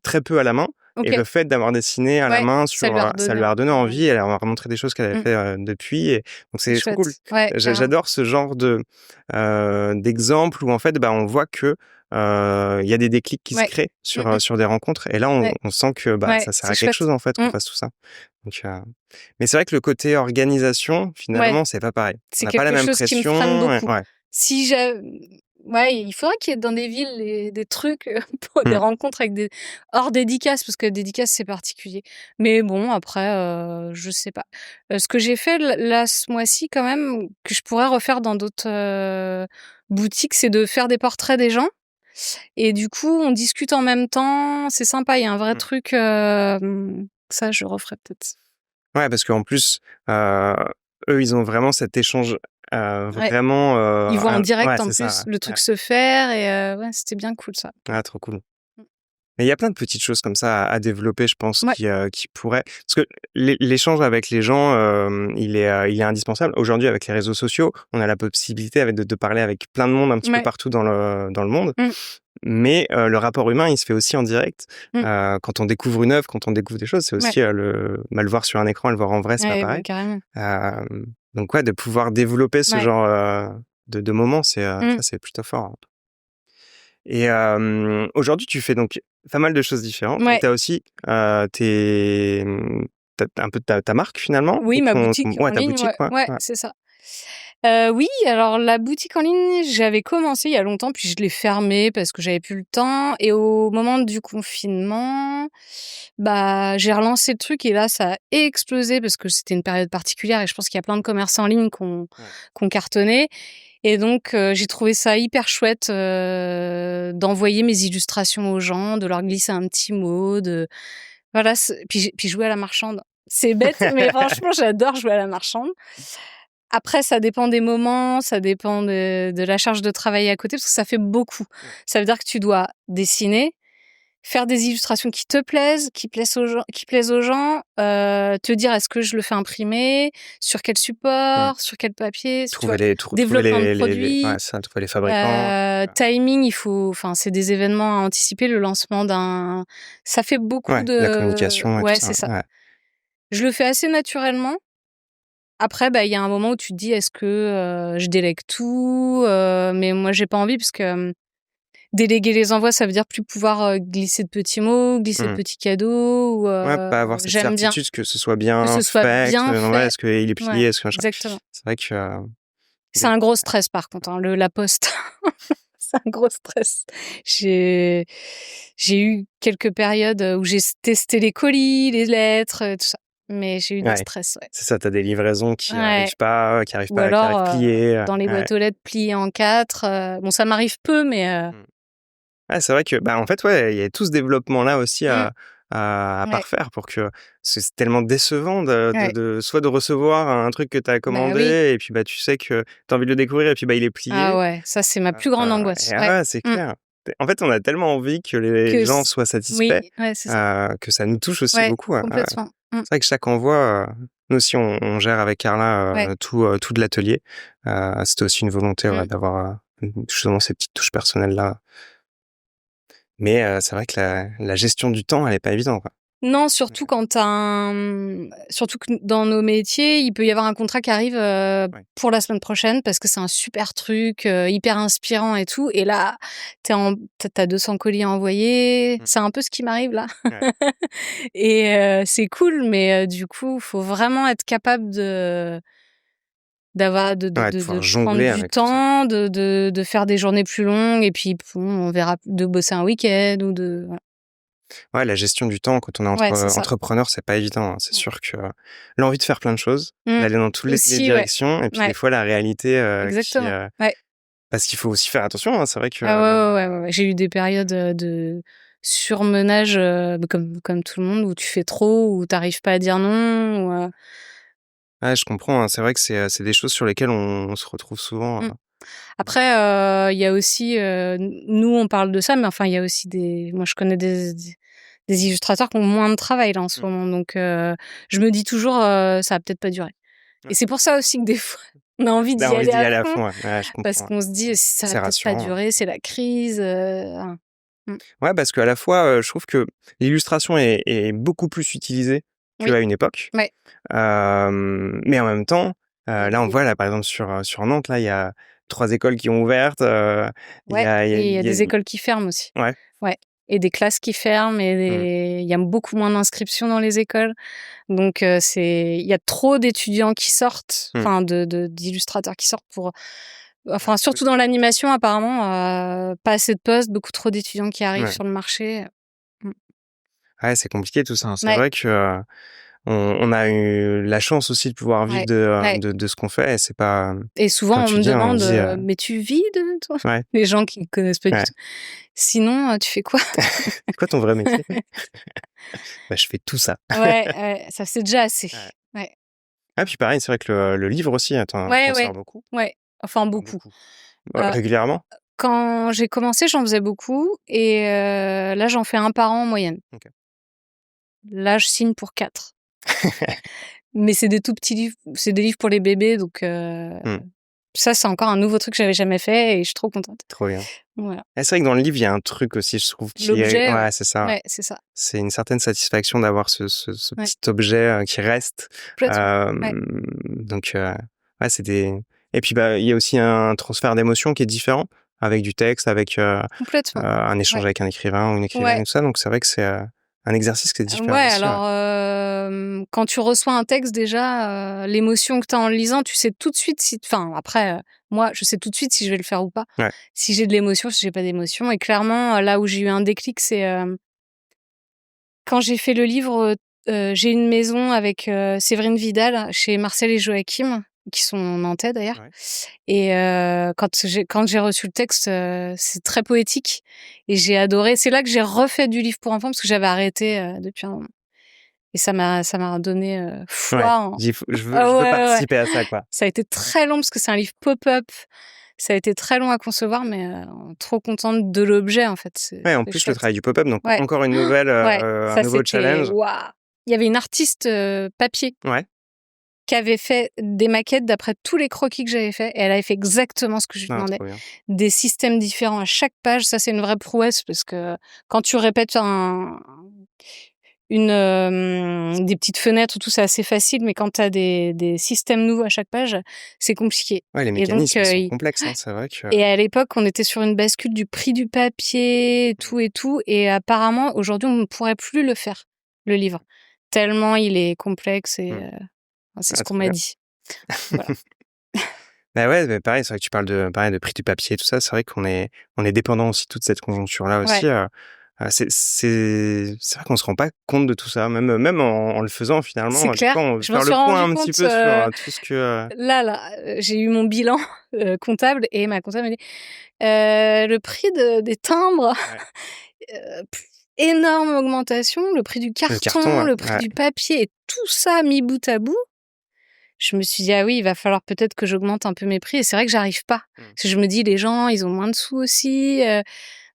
très peu à la main et OK. le fait d'avoir dessiné à la Ouais, main ça lui a ça redonné lui a un redonné peu, envie. Elle m'a remontré des choses qu'elle avait mmh, fait, depuis et donc c'est c'est trop cool. chouette. Ouais, carrément. J'adore ce genre d'exemple où en fait, bah, on voit que, il y a des déclics qui se Ouais. créent Mmh. sur des rencontres et là Ouais. on sent que, Ouais, ça sert c'est à quelque chouette. chose, en fait, qu'on Mmh. fasse tout ça. Donc mais c'est vrai que le côté organisation, Ouais, finalement, c'est pas pareil. On c'est n'a pas la quelque même chose qui me freine pression beaucoup. ouais. Si j'a Ouais, il faudrait qu'il y ait dans des villes des trucs, pour des Mmh. rencontres avec des hors dédicaces, parce que dédicace, c'est particulier. Mais bon, après, je sais pas. Ce que j'ai fait là, ce mois-ci quand même, que je pourrais refaire dans d'autres, boutiques, c'est de faire des portraits des gens et du coup, on discute en même temps. C'est sympa, il y a un vrai Mmh. truc, ça je referai peut-être. Ouais, parce qu'en plus, heu, eux, ils ont vraiment cet échange, Ouais, vraiment, ils voient en ouais, direct en c'est ça, plus ouais. le Ouais. truc se faire et ouais, c'était bien cool ça. Ah, trop cool. Mmh. Mais il y a plein de petites choses comme ça à développer, je pense, Ouais, qui pourraient parce que l'échange avec les gens, il est indispensable. Aujourd'hui, avec les réseaux sociaux, on a la possibilité de parler avec plein de monde un petit peu ouais. partout dans le monde. Mmh, Mais le rapport humain, il se fait aussi en direct. mmh. Quand on découvre une œuvre, quand on découvre des choses, c'est Ouais, aussi, le voir sur un écran et le voir en vrai, c'est pas ouais, bah, pareil. carrément. Donc ouais, de pouvoir développer ce Ouais. genre, de moments, Mmh. ça, c'est plutôt fort, hein. Et aujourd'hui, tu fais donc pas mal de choses différentes, mais Ouais. tu as aussi, tu un peu ta marque finalement Oui, ou ma ton boutique ouais, en ta ligne, boutique, ouais, ouais, ouais, ouais. c'est ça. Oui, alors la boutique en ligne, j'avais commencé il y a longtemps, puis je l'ai fermée parce que j'avais plus le temps et au moment du confinement, bah, j'ai relancé le truc et là, ça a explosé parce que c'était une période particulière et je pense qu'il y a plein de commerçants en ligne Ouais. qui ont cartonné et donc j'ai trouvé ça hyper chouette, d'envoyer mes illustrations aux gens, de leur glisser un petit mot, de voilà, puis jouer à la marchande. C'est bête, mais franchement, j'adore jouer à la marchande. Après, ça dépend des moments, ça dépend de la charge de travail à côté, parce que ça fait beaucoup. Ouais. Ça veut dire que tu dois dessiner, faire des illustrations qui te plaisent, qui plaisent aux gens, te dire: «Est-ce que je le fais imprimer? Sur quel Mmh. support? Sur quel papier?» Tu vois? Trouver Développement de les ouais, produits, c'est ça, trouver les fabricants. timing, c'est des événements à anticiper, le lancement d'un ça fait beaucoup Ouais, la de communication et tout ouais, ça, c'est ça. ouais. Je le fais assez naturellement. Après, bah, il y a un moment où tu te dis: «Est-ce que, je délègue tout?» Mais moi, j'ai pas envie parce que, déléguer les envois, ça veut dire plus pouvoir, glisser de petits mots, glisser de Mmh. petits cadeaux ou Ouais, pas avoir cette j'aime bien certitude que ce soit que bien ce soit fait, bien que ouais, fait. est-ce qu'il est Ouais, plié, est-ce que machin. exactement. C'est vrai que, C'est des un gros stress par contre, hein, la poste. C'est un gros stress. J'ai j'ai eu quelques périodes, où j'ai testé les colis, les lettres, tout ça, mais j'ai eu des ouais, stress, ouais. c'est ça, tu as des livraisons Ouais. Ou qui alors, arrivent pliées, dans les ouais. boîtes aux lettres pliées en 4. Bon, ça m'arrive peu, mais Mmh. Ouais, c'est vrai que, bah, en fait, ouais, il y a tout ce développement-là aussi mmh, à ouais, parfaire pour que c'est tellement décevant ouais. soit de recevoir un truc que tu as Bah, oui. commandé et puis, bah, tu sais que tu as envie de le découvrir et puis, bah, il est Ah plié. ouais, ça, c'est ma plus grande angoisse. Et Ouais. ouais, c'est Mmh. clair. En fait, on a tellement envie que les Que gens c soient Oui, satisfaits, ouais, c'est ça. que ça nous touche aussi Ouais, beaucoup, ouais, ouais. complètement. Mmh. C'est vrai que chaque envoi, nous aussi on gère avec Carla, Ouais. tout de l'atelier. C'était aussi une volonté, ouais, Mmh. d'avoir, justement ces petites touches personnelles-là. Mais c'est vrai que la gestion du temps, elle est pas évidente, quoi. Non, Ouais, surtout quand tu surtout que dans nos métiers, il peut y avoir un contrat qui arrive, ouais. pour la semaine prochaine parce que c'est un super truc, hyper inspirant et tout et là, tu as 200 colis à envoyer. Mmh. C'est un peu ce qui m'arrive là Ouais. et c'est cool mais du coup, faut vraiment être capable d'avoir Ouais, de de pouvoir prendre jongler du avec tout ça. temps, de faire des journées plus longues et puis bon, on verra de bosser un week-end ou de voilà. Ouais, la gestion du temps quand on est Ouais, c'est ça. entrepreneur, c'est pas évident, hein. C'est Mmh. sûr que l'envie de faire plein de choses, Mmh. d'aller dans toutes les Aussi, ouais. directions et puis des Ouais, fois la réalité, exactement. Ouais. parce qu'il faut aussi faire attention, hein. C'est vrai que Ah même, ouais, ouais, ouais, ouais, ouais. J'ai eu des périodes, de surmenage, bah, comme tout le monde où tu fais trop, où tu arrives pas à dire non ou ouais, je comprends, hein. C'est vrai que c'est des choses sur lesquelles on se retrouve souvent, mmh. Après, il y a aussi, nous on parle de ça, mais enfin il y a aussi moi je connais des illustrateurs qui ont moins de travail là en ce Mmh. moment donc je me dis toujours, «Ça va peut-être pas durer» et Ouais. c'est pour ça aussi que des fois on a envie Tu d'y envie aller d'y à aller à fond fond, ouais. Ouais, je parce comprends, ouais. qu'on se dit: «Ça va C'est peut-être pas rassurant, durer, ouais. c'est la crise», hein. Mmh. Ouais, parce qu'à la fois, je trouve que l'illustration est beaucoup plus utilisée Oui, qu'à une époque. ouais. Mais en même temps, Il y a là, on des voit, là, par exemple, sur Nantes, là, il y a 3 écoles qui ont ouvertes, il y Ouais, a il y a et il y a il y a des écoles qui ferment aussi. ouais. Ouais, et des classes qui ferment Mmh. il y a beaucoup moins d'inscriptions dans les écoles. Donc il y a trop d'étudiants qui sortent, Mmh. enfin d'illustrateurs qui sortent pour Ouais, enfin oui. surtout dans l'animation apparemment, pas assez de postes, beaucoup trop d'étudiants qui arrivent Ouais. sur le marché. Mmh. Ouais, c'est compliqué tout ça, hein. C'est Ouais, vrai que, on a eu la chance aussi de pouvoir vivre ouais, ouais, de ce qu'on fait et c'est pas, et souvent comme on tu me dis, hein, on demande, dit, «Mais tu vis de toi?» ouais, Les gens qui ne connaissent pas du ouais. tout. «Sinon, tu fais quoi?» «C'est quoi ton vrai métier?» «Bah, je fais tout ça». Ouais, ouais, ça c'est déjà assez. Ouais. Ouais. Ah puis pareil, c'est vrai que le livre aussi, Ouais, t'en sers ouais, beaucoup? ouais, enfin Enfin beaucoup. beaucoup. Heu, Régulièrement? Quand j'ai commencé, j'en faisais beaucoup et là, j'en fais un par an en moyenne. OK. Là, je signe pour 4. Mais c'est des tout petits livres, c'est des livres pour les bébés donc Mmh. ça, c'est encore un nouveau truc que j'avais jamais fait et je suis trop contente. Trop bien. Voilà. Et c'est vrai que dans le livre, il y a un truc aussi, je trouve, qui est L'objet, ouais. ouais, c'est ça. Ouais, c'est ça. C'est une certaine satisfaction d'avoir ce Ouais, petit objet, qui reste. complètement. Ouais, Donc ouais, c'est des et puis, bah, il y a aussi un transfert d'émotions qui est différent avec du texte, avec, complètement. un échange Ouais, avec un écrivain ou une écrivaine ouais. et tout ça. Donc c'est vrai que c'est, un exercice qui est Ouais, différent aussi, ouais. alors, quand tu reçois un texte déjà, l'émotion que tu as en le lisant, tu sais tout de suite si enfin après, moi, je sais tout de suite si je vais le faire ou pas. Ouais. Si j'ai de l'émotion, si j'ai pas d'émotion et clairement, là où j'ai eu un déclic, c'est, quand j'ai fait le livre, J'ai une maison avec, Séverine Vidal chez Marcel et Joachim, qui sont nantais d'ailleurs Ouais. et quand j'ai reçu le texte, c'est très poétique et j'ai adoré. C'est là que j'ai refait du livre pour enfants parce que j'avais arrêté, depuis un moment et ça m'a donné, Ouais. foi en Il faut je veux ah je veux ouais, ouais, ouais. participer à ça, quoi. Ça a été très long parce que c'est un livre pop-up. Ça a été très long à concevoir mais trop contente de l'objet en fait, Ouais, en c'est plus, le chouette. travail du pop-up, donc Ouais. encore une nouvelle, Ouais, un ça nouveau c'était challenge. waouh! Il y avait une artiste, papier Ouais. qui avait fait des maquettes d'après tous les croquis que j'avais faits et elle avait fait exactement ce que je lui Ah, demandais. trop bien. Des systèmes différents à chaque page, ça c'est une vraie prouesse parce que quand tu répètes des petites fenêtres ou tout, c'est assez facile, mais quand tu as des systèmes nouveaux à chaque page, c'est compliqué Ouais, les et donc mécanismes, ils sont complexes, hein, c'est vrai que et à l'époque, on était sur une bascule du prix du papier et tout et apparemment, aujourd'hui, on ne pourrait plus le faire, le livre, tellement il est complexe et mmh. enfin, c'est ce Ah, qu'on trop m'a bien. dit. Voilà. Bah, ouais, bah, pareil, c'est vrai que tu parles de pareil, de prix du papier et tout ça. C'est vrai qu'on est dépendant aussi de toute cette conjoncture-là Ouais, aussi, c'est vrai qu'on se rend pas compte de tout ça, même en le faisant c'est finalement, à chaque clair. fois on veut Je m'en faire suis le point rendu un petit compte, peu sur, tout ce que, j'ai eu mon bilan, comptable et ma comptable m'a dit: Le prix des timbres, ouais, p énorme augmentation, le prix du le carton, carton, ouais, le prix ouais. du papier et tout ça mis bout à bout». Je me suis dit: «Ah oui, il va falloir peut-être que j'augmente un peu mes prix» et c'est vrai que j'arrive pas. Mmh. Parce que je me dis: «Les gens, ils ont moins de sous aussi»,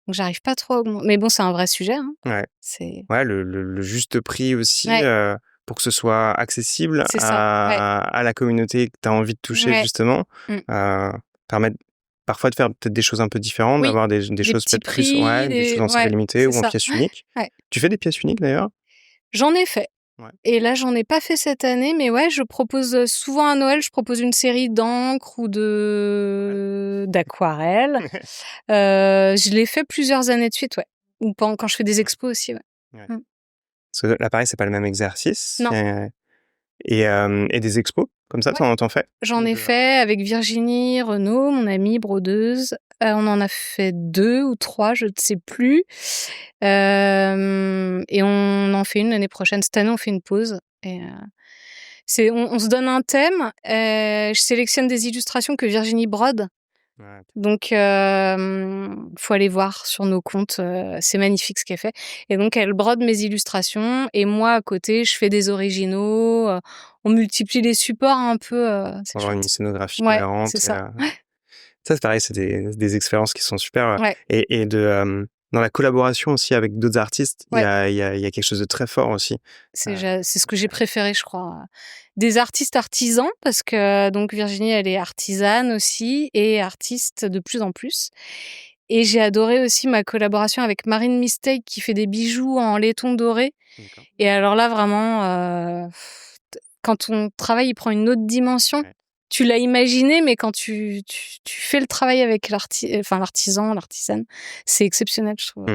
donc j'arrive pas trop à augmenter. Mais bon, c'est un vrai sujet, hein. Ouais. C'est Ouais, le juste prix aussi, ouais, pour que ce soit accessible c'est ça. Ouais, à la communauté que tu as envie de toucher ouais. justement, Mmh. heu, permettre parfois de faire peut-être des choses un peu différentes, Oui, d'avoir des des choses petits peut-être plus prix, ouais, des choses des en série ouais, limitée c'est ou en ça. pièces uniques. Ouais. Tu fais des pièces uniques d'ailleurs? J'en ai fait Ouais. et là, j'en ai pas fait cette année, mais ouais, je propose, souvent à Noël, je propose une série d'encre ou Ouais. d'aquarelles. Je l'ai fait plusieurs années de suite, ouais. Ou quand je fais des expos aussi, ouais. Ouais. Mmh. Parce que là, pareil, c'est pas le même exercice, Non, et des expos comme ça, ouais. tu en fais? J'en Ou ai de fait avec Virginie Renaud, mon amie brodeuse. On en a fait 2 ou 3, je ne sais plus. Et on en fait une l'année prochaine. Cette année, on fait une pause et on se donne un thème. Je sélectionne des illustrations que Virginie brode. ouais, Donc faut aller voir sur nos comptes, c'est magnifique ce qu'elle fait et donc elle brode mes illustrations et moi à côté, je fais des originaux, on multiplie les supports un peu, c'est pour avoir une chouette. scénographie Ouais, c'est cohérente et ça. ça, c'est pareil, c'est des expériences qui sont super, Ouais, et dans la collaboration aussi avec d'autres artistes, ouais, il y a quelque chose de très fort aussi. Heu, c'est ce que j'ai préféré, je crois. Des artistes artisans parce que donc Virginie, elle est artisane aussi et artiste de plus en plus et j'ai adoré aussi ma collaboration avec Marine Mistake qui fait des bijoux en laiton doré. d'accord. Et alors là, vraiment, quand ton travail, il prend une autre dimension, Ouais. tu l'as imaginé, mais quand tu fais le travail avec l'artisan, l'artisane, c'est exceptionnel, je trouve.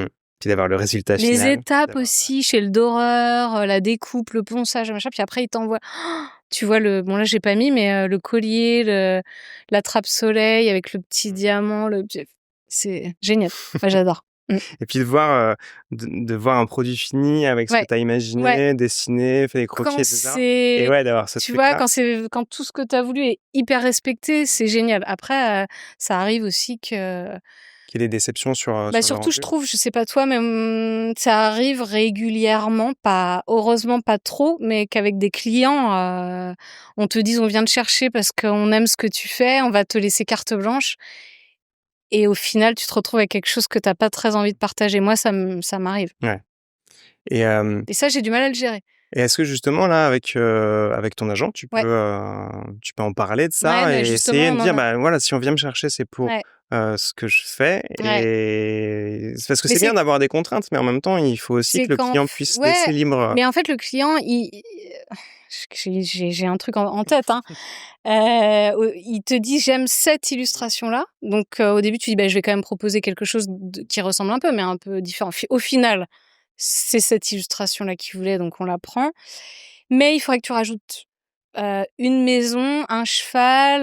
Puis d'avoir le résultat Les final. étapes aussi, chez le doreur, la découpe, le ponçage, machin, puis après, il t'envoie tu vois bon là, j'ai pas mis, mais le collier, la trappe soleil avec le petit diamant, c'est génial. Moi, j'adore. Et puis de voir un produit fini avec ce que Ouais. tu as imaginé, Ouais. dessiné, fait des croquis, Quand etc. Et ouais, d'avoir ce tu vois, truc-là. quand tout ce que tu as voulu est hyper respecté, c'est génial. Après, ça arrive aussi que Qu'il y ait des déceptions sur le surtout, je rendu. trouve, je sais pas toi, mais ça arrive régulièrement, heureusement pas trop, mais qu'avec des clients, on te dise: «On vient te chercher parce qu'on aime ce que tu fais, on va te laisser carte blanche» et au final, tu te retrouves avec quelque chose que tu as pas très envie de partager. Moi, ça m'arrive Ouais. Et et ça, j'ai du mal à le gérer. est-ce que justement là avec ton agent, tu Ouais. peux en parler de Ouais, ça mais et justement, essayer de on en dire: a «Bah, voilà, si on vient me chercher, c'est pour, ouais, ce que je fais» ouais. et c'est parce que Mais c'est bien c'est d'avoir des contraintes, mais en même temps, il faut aussi c'est que le quand client f puisse laisser ouais, libre. mais en fait, le client, j'ai un truc en tête, hein. Il te dit: «J'aime cette illustration-là», donc au début, tu dis: «Bah, je vais quand même proposer quelque chose qui ressemble un peu, mais un peu différent». Au final, c'est cette illustration-là qu'il voulait, donc on la prend. Mais il faudrait que tu rajoutes, une maison, un cheval,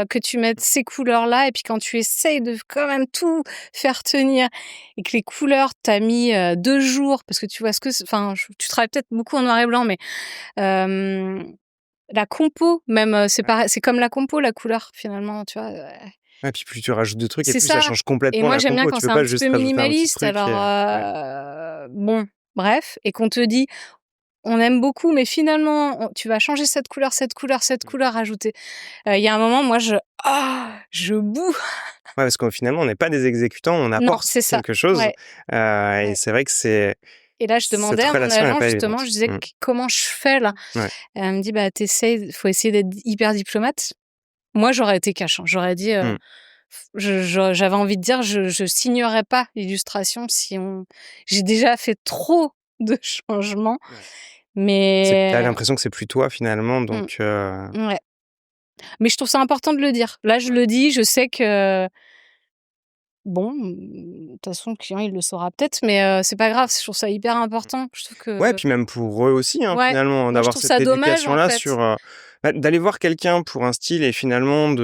que tu mettes ces couleurs-là et puis quand tu essayes de quand même tout faire tenir et que les couleurs, tu as mis, 2 jours parce que tu vois ce que tu travailles peut-être beaucoup en noir et blanc, mais la compo même, c'est pareil, c'est comme la compo, la couleur finalement, tu vois? Ouais, puis plus tu rajoutes de trucs et C'est plus ça ça change et complètement moi la j'aime bien compo. quand Tu peux c'est un pas petit peu juste rajouter un petit minimaliste truc alors, et ouais. bon, bref et qu'on te dit: «On aime beaucoup mais finalement tu vas changer cette couleur, cette couleur, cette couleur, rajouter». Il y a un moment moi je boue. Ouais, parce qu'au finalement, on n'est pas des exécutants, on Non, apporte c'est ça. quelque chose, Ouais, et ouais c'est vrai que et là je cette demandais à mon relation n'est agent pas justement, je évidente. disais: «Comment je fais là?» Ouais. Elle me dit: «Bah faut essayer d'être hyper diplomate». Moi j'aurais été cash, hein, j'aurais dit, Mmh. j'avais envie de dire: «Je signerais pas l'illustration si on» j'ai déjà fait trop de changements, Ouais. C'est tu as mais l'impression que c'est plus toi finalement mmh, donc ouais. Mais je trouve ça important de le dire. Là, je le dis, je sais que bon, de toute façon, le client, il le saura peut-être, mais c'est pas grave, je trouve ça hyper important. Je trouve ouais, que puis même pour eux aussi, hein, ouais, finalement, moi, je d'avoir trouve cette ça dommage, en éducation-là fait. sur, d'aller voir quelqu'un pour un style et finalement de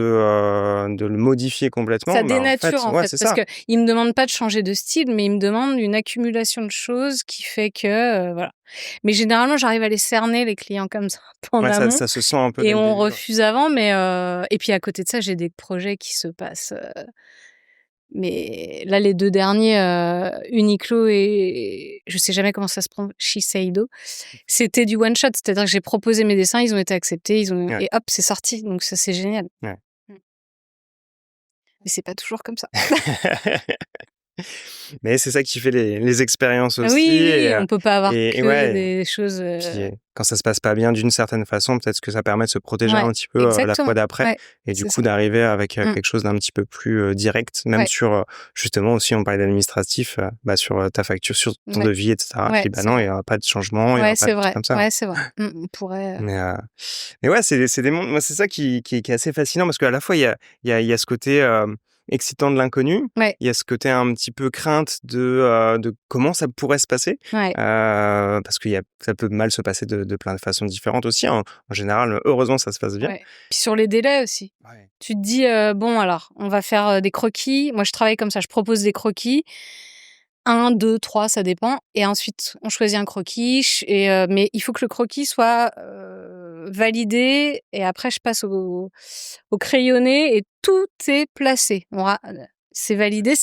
le modifier Ça complètement, bah, en dénature, fait, en ouais, fait, c'est parce ça. qu'il me demande pas de changer de style, mais il me demande une accumulation de choses qui fait que, voilà. Mais généralement, j'arrive à les cerner, les clients comme ça, en Ouais, amont ça se sent un peu et dès le on début, ouais. refuse avant, mais et puis à côté de ça, j'ai des projets qui se passent, mais là, les 2 derniers, Uniqlo et je sais jamais comment ça se prononce, Shiseido, c'était du one shot, c'est-à-dire que j'ai proposé mes dessins, ils ont été acceptés, Ouais, et hop, c'est sorti, donc ça, c'est génial. ouais. Mmh. Mais c'est pas toujours comme ça. Mais c'est ça qui fait les expériences aussi Oui, oui, on peut pas avoir et que ouais, des choses, puis, quand ça se passe pas bien d'une certaine façon, peut-être que ça permet de se protéger ouais, un petit peu, la exactement. fois d'après Ouais, et du c'est coup ça. d'arriver avec, Mmh. quelque chose d'un petit peu plus, direct, même Ouais, sur, justement aussi on parlait d'administratif, bah, sur, ta facture, sur ton ouais, devis et cetera. ouais, Tu dis: «Bah c'est non, il vrai. y aura pas de changement, il y Ouais, aura pas c'est de trucs vrai. comme ça». Ouais, c'est vrai. On pourrait, Mais, mais ouais, c'est des mondes moi, c'est ça qui est assez fascinant parce qu'à la fois, il y a ce côté, excitant de l'inconnu, ouais, il y a ce côté un petit peu crainte de comment ça pourrait se passer, ouais, parce ça peut mal se passer de plein de façons différentes aussi, hein. En général, heureusement, ça se passe bien. ouais. Puis sur les délais aussi. Ouais. Tu te dis, «Bon alors, on va faire, des croquis». Moi, je travaille comme ça, je propose des croquis. 1, 2, 3, ça dépend et ensuite on choisit un croquis mais il faut que le croquis soit, validé et après je passe au crayonné et tout est placé. C'est validé,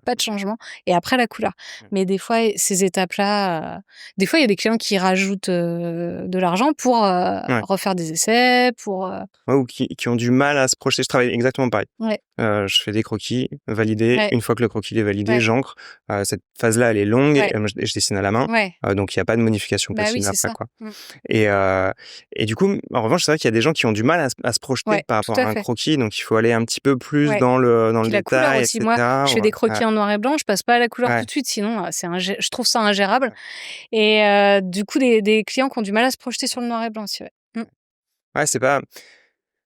pas de changement et après la couleur. Mais des fois, ces étapes-là, des fois il y a des clients qui rajoutent, de l'argent pour, Ouais. refaire des essais, pour, Ouais, ou qui ont du mal à se projeter. Je travaille exactement pareil. ouais, Je fais des croquis validés. ouais, Une fois que le croquis est validé, ouais, j'encre. Cette phase-là, elle est longue ouais, et je dessine à la main, ouais. donc il y a pas de modification Bah oui, possible c'est après, ça. quoi. Mmh. Et du coup, en revanche, c'est vrai qu'il y a des gens qui ont du mal à se projeter Ouais, par tout rapport à à un fait. croquis, donc il faut aller un petit peu plus Ouais. dans le Puis la couleur détail et aussi. Moi, je cetera. fais des Ouais, croquis en noir et blanc, je passe pas à la couleur tout ouais, de suite, sinon, je trouve ça ingérable ouais. et du coup, des clients qui ont du mal à se projeter sur le noir et blanc aussi, ouais. Mmh. Ouais, c'est pas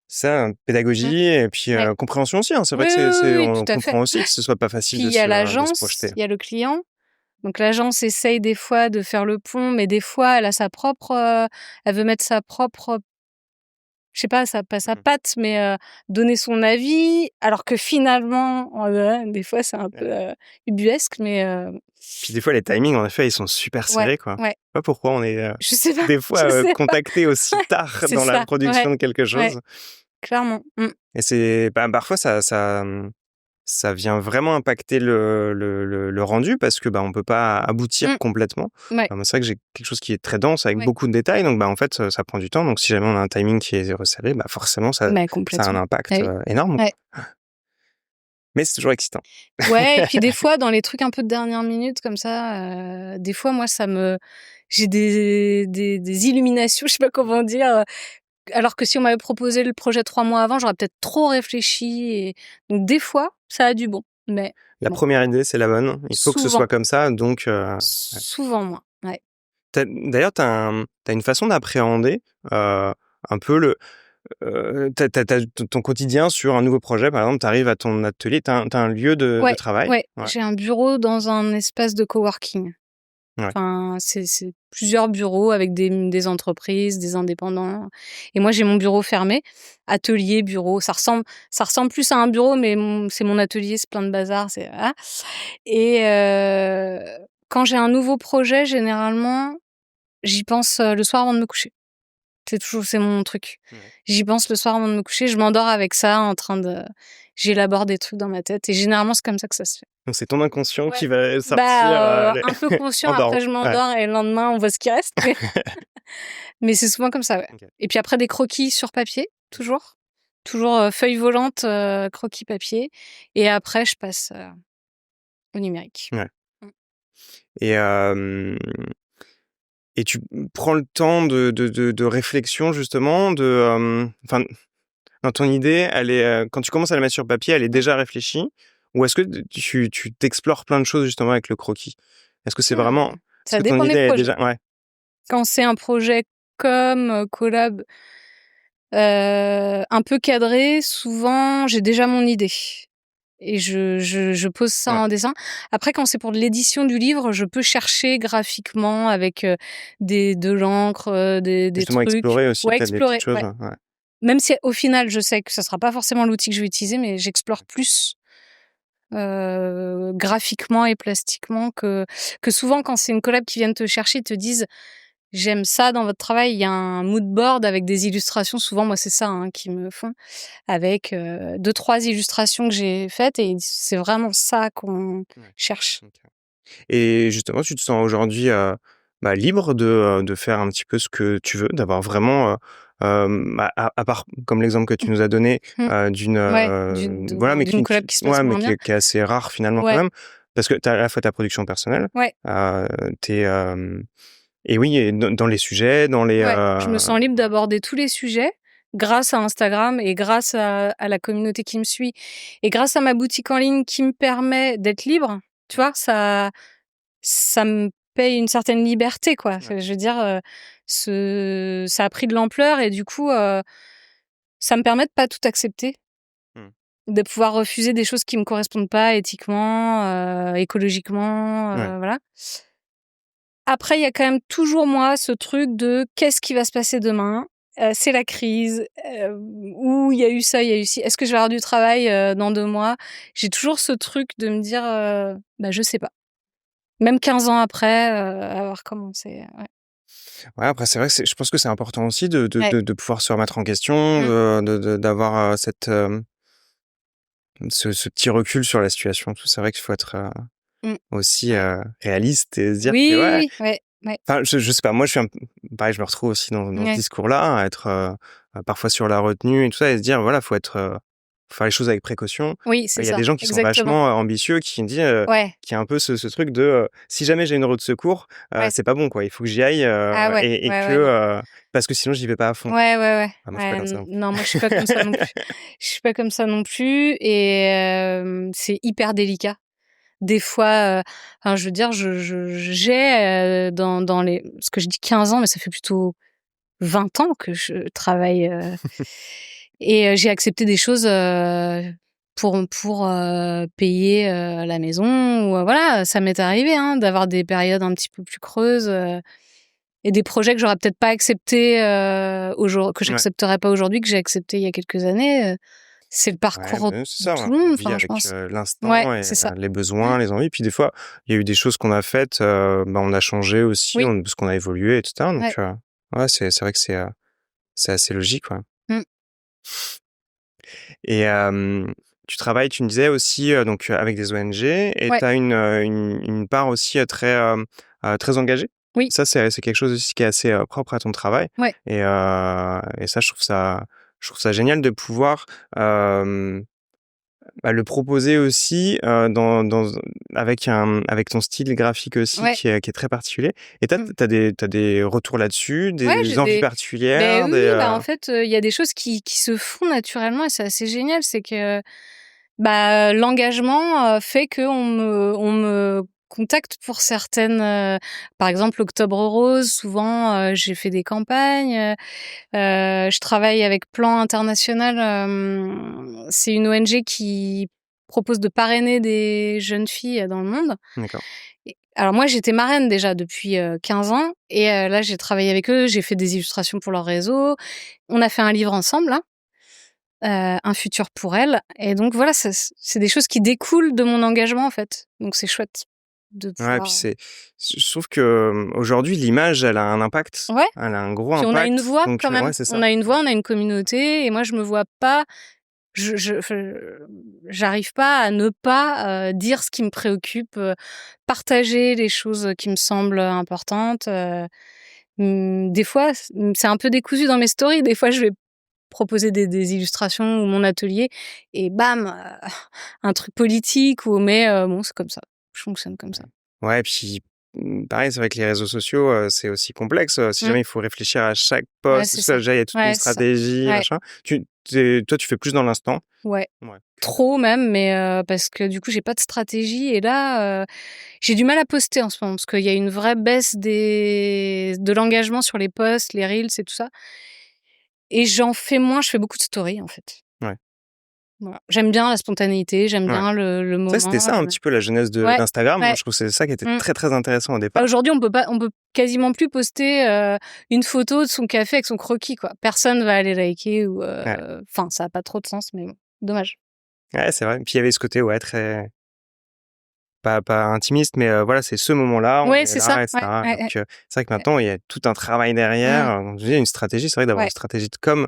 Ça, pédagogie et puis Ouais. compréhension aussi, hein. C'est vrai Oui, que oui, oui, on tout à fait. comprend aussi que ce soit pas facile Puis il de y a se l'agence, projeter. il y a le client. Donc l'agence essaye des fois de faire le pont, mais des fois elle a sa propre, elle veut mettre sa propre, je sais pas, pas sa Mmh. patte, mais donner son avis, alors que finalement, des fois c'est un peu, ubuesque, mais Puis des fois, les timings, en effet, ils sont super ouais, serrés, quoi. Je ouais. sais pas pourquoi on est, Je sais pas, des je fois, sais pas. contactés aussi Ouais, tard c'est dans la ça, production ouais, de quelque ouais, chose clairement. et c'est bah, parfois ça vient vraiment impacter le rendu parce que, bah, on peut pas aboutir Mmh, complètement. ouais, C'est vrai que j'ai quelque chose qui est très dense avec ouais, beaucoup de détails donc bah, en fait, ça prend du temps donc si jamais on a un timing qui est resserré, bah, forcément mais ça a un complètement. impact, Bah oui, énorme, ouais. mais c'est toujours excitant. Ouais, et puis des fois, dans les trucs un peu de dernière minute comme ça, des fois, moi, j'ai des illuminations, je sais pas comment dire, alors que si on m'avait proposé le projet 3 mois avant, j'aurais peut-être trop réfléchi et donc des fois, ça a du bon, mais La bon, première idée, c'est la bonne. Il faut que ce souvent, soit comme ça donc ouais. souvent moins, ouais. D'ailleurs, tu une façon d'appréhender, un peu ton quotidien sur un nouveau projet. Par exemple, tu arrives à ton atelier, tu as un lieu de Ouais, travail? ouais, Ouais, j'ai un bureau dans un espace de coworking. ouais. Enfin, c'est plusieurs bureaux avec des entreprises, des indépendants et moi, j'ai mon bureau fermé. Atelier, bureau, ça ressemble plus à un bureau, mais c'est mon atelier, c'est plein de bazar, c'est voilà et quand j'ai un nouveau projet, généralement, j'y pense, le soir avant de me coucher. C'est mon truc. Ouais. J'y pense le soir avant de me coucher, je m'endors avec ça en train de j'élabore des trucs dans ma tête et généralement, c'est comme ça que ça se fait. Donc c'est ton inconscient Ouais. qui va sortir, Bah, les un peu conscient, en dormant. après je Ouais. m'endors et le lendemain, on voit ce qui reste, mais c'est souvent comme ça, ouais. OK. Et puis après des croquis sur papier, toujours. Toujours, feuille volante, croquis papier et après je passe, au numérique. Ouais Mmh. et hem et tu prends le temps de réflexion justement enfin, dans ton idée, elle est, quand tu commences à la mettre sur papier, elle est déjà réfléchie? Ou est-ce que tu t'explores plein de choses justement avec le croquis? Est-ce que c'est vraiment Mmh. est-ce Ça que ton dépend des idée elle est projets. déjà ouais, Quand c'est un projet collab, un peu cadré, souvent j'ai déjà mon idée et je pose ça ouais, en dessin. Après quand c'est pour de l'édition du livre, je peux chercher graphiquement avec, de l'encre, des justement trucs. explorer aussi Ouais, peut-être des petites explorer, choses, ouais. ouais. Même si au final je sais que ça sera pas forcément l'outil que je vais utiliser, mais j'explore plus, graphiquement et plastiquement que souvent quand c'est une collab qui viennent te chercher, ils te disent: «J'aime ça dans votre travail». Il y a un mood board avec des illustrations. Souvent, moi, c'est ça, hein, qu'ils me font avec, 2-3 illustrations que j'ai faites et c'est vraiment ça qu'on Ouais, cherche. OK. Et justement, tu te sens aujourd'hui, bah, libre de faire un petit peu ce que tu veux, d'avoir vraiment, bah, à part comme l'exemple que tu nous as donné, Mmh. d'une, Ouais, voilà, mais d'une collab qui se passe ouais, mais moins bien. qui est assez rare finalement quand Ouais, même. Parce que tu as à la fois ta production personnelle, ouais, heu, tu et oui et dans les sujets, dans les, ouais. Je me sens libre d'aborder tous les sujets grâce à Instagram et grâce à la communauté qui me suit et grâce à ma boutique en ligne qui me permet d'être libre, tu vois? Ça me paye une certaine liberté, quoi. ouais, Je veux dire, ça a pris de l'ampleur et du coup, ça me permet de pas tout accepter, mmh, de pouvoir refuser des choses qui me correspondent pas éthiquement, écologiquement, ouais, voilà. Après, il y a quand même toujours moi ce truc de: «Qu'est-ce qui va se passer demain? C'est la crise, ou il y a eu ça, il y a eu ci. Est-ce que je vais avoir du travail, dans 2 mois?» J'ai toujours ce truc de me dire, «Bah, je sais pas». Même 15 ans après, avoir commencé, ouais. ouais, après c'est vrai que je pense que c'est important aussi Ouais. de pouvoir se remettre en question, Mmh. d'avoir, ce petit recul sur la situation. Tout c'est vrai qu'il faut être, Mmh. aussi, Ouais. réaliste et se dire que ouais, Oui, ouais, ouais. enfin, je sais pas, moi, je suis un p pareil, je me retrouve aussi dans ce Ouais. discours-là, à être, parfois sur la retenue et tout ça et se dire: «Voilà, faut faire les choses avec précaution». Oui, c'est Il y a ça, des gens qui sont exactement. vachement, ambitieux, Ouais, qui a un peu ce truc de, «Si jamais j'ai une roue de secours, ouais. c'est pas bon, quoi. Il faut que j'y aille, Ah ouais, et ouais, que, ouais, non. parce que sinon j'y vais pas à fond». Ouais, ouais, ouais. Ah, moi, je suis pas Ouais, comme ça non plus. non, moi, je suis pas comme ça non plus. Je suis pas comme ça non plus et c'est hyper délicat. Des fois, enfin, je veux dire, j'ai, dans les parce que je dis 15 ans, mais ça fait plutôt 20 ans que je travaille, Et j'ai accepté des choses pour payer la maison. Ou voilà, ça m'est arrivé d'avoir des périodes un petit peu plus creuses et des projets que j'aurais peut-être pas accepté que j'accepterais pas aujourd'hui, que j'ai accepté il y a quelques années. C'est le parcours c'est de ça, tout ouais. le On monde, vit enfin, je avec pense. l'instant et C'est ça. les besoins, les envies. Puis des fois, il y a eu des choses qu'on a faites, on a changé aussi, Oui. parce qu'on a évolué, etc. Donc, Ouais. c'est vrai que c'est assez logique, ouais. Mmh. Et tu travailles, tu me disais aussi, donc avec des ONG et Ouais. tu as une part aussi très engagée. Oui. Ça, c'est quelque chose aussi qui est assez propre à ton travail. Ouais. Et ça, je trouve ça génial de pouvoir le proposer aussi avec ton style graphique aussi Ouais. qui est très particulier. Et t'as des retours là-dessus, Ouais, des j'ai envies des particulières, oui, en fait, il y a des choses qui se font naturellement et c'est assez génial. C'est que, l'engagement fait qu'on me contacte pour certaines, par exemple, Octobre Rose, souvent, j'ai fait des campagnes. Je travaille avec Plan International, c'est une ONG qui propose de parrainer des jeunes filles dans le monde. D'accord. Et alors moi, j'étais marraine déjà depuis 15 ans et là, j'ai travaillé avec eux, j'ai fait des illustrations pour leur réseau. On a fait un livre ensemble là, Un futur pour elles et donc voilà, c'est des choses qui découlent de mon engagement en fait. Donc c'est chouette de Ouais, puis pouvoir je trouve que aujourd'hui, l'image, elle a un impact. ouais, Elle a un gros puis on a une impact. voix Donc, quand même. ouais, c'est On ça. a une voix, on a une communauté et moi, je me vois pas j'arrive pas à ne pas dire ce qui me préoccupe, partager les choses qui me semblent importantes. Des fois, c'est un peu décousu dans mes stories. Des fois, je vais proposer des illustrations ou mon atelier et bam, un truc politique mais bon, c'est comme ça. Je fonctionne comme ça. Ouais, puis pareil, c'est vrai que les réseaux sociaux, c'est aussi complexe. Si Mmh. jamais il faut réfléchir à chaque Ouais, post, tout c'est ça, ça. déjà, il y a toute une Ouais, c'est ça. stratégie, Ouais, machin. Toi, tu fais plus dans l'instant. ouais. Ouais. Trop même, mais parce que du coup, j'ai pas de stratégie et là, j'ai du mal à poster en ce moment parce qu'il y a une vraie baisse de l'engagement sur les posts, les reels et tout ça et j'en fais moins, je fais beaucoup de stories, en fait. Ouais. Voilà. J'aime bien la spontanéité, j'aime Ouais. bien le Ça, c'était moment, ça un petit peu la jeunesse ouais, d'Instagram. Moi, ouais. je trouve que c'est ça qui était Mmh. très, très intéressant au départ. Aujourd'hui, on peut quasiment plus poster, une photo de son café avec son croquis, quoi. Personne va aller liker ou Ouais. enfin, ça a pas trop de sens, mais bon, dommage. Ouais, c'est vrai. Puis il y avait ce côté, ouais, très pas intimiste, mais voilà, c'est ce moment-là, on Ouais, est c'est ça. là, Ouais, etc. ouais, Alors ouais, que c'est vrai que ouais. maintenant, il y a tout un travail derrière. Mmh. Donc, je dis, une stratégie, c'est vrai d'avoir une Ouais. stratégie de com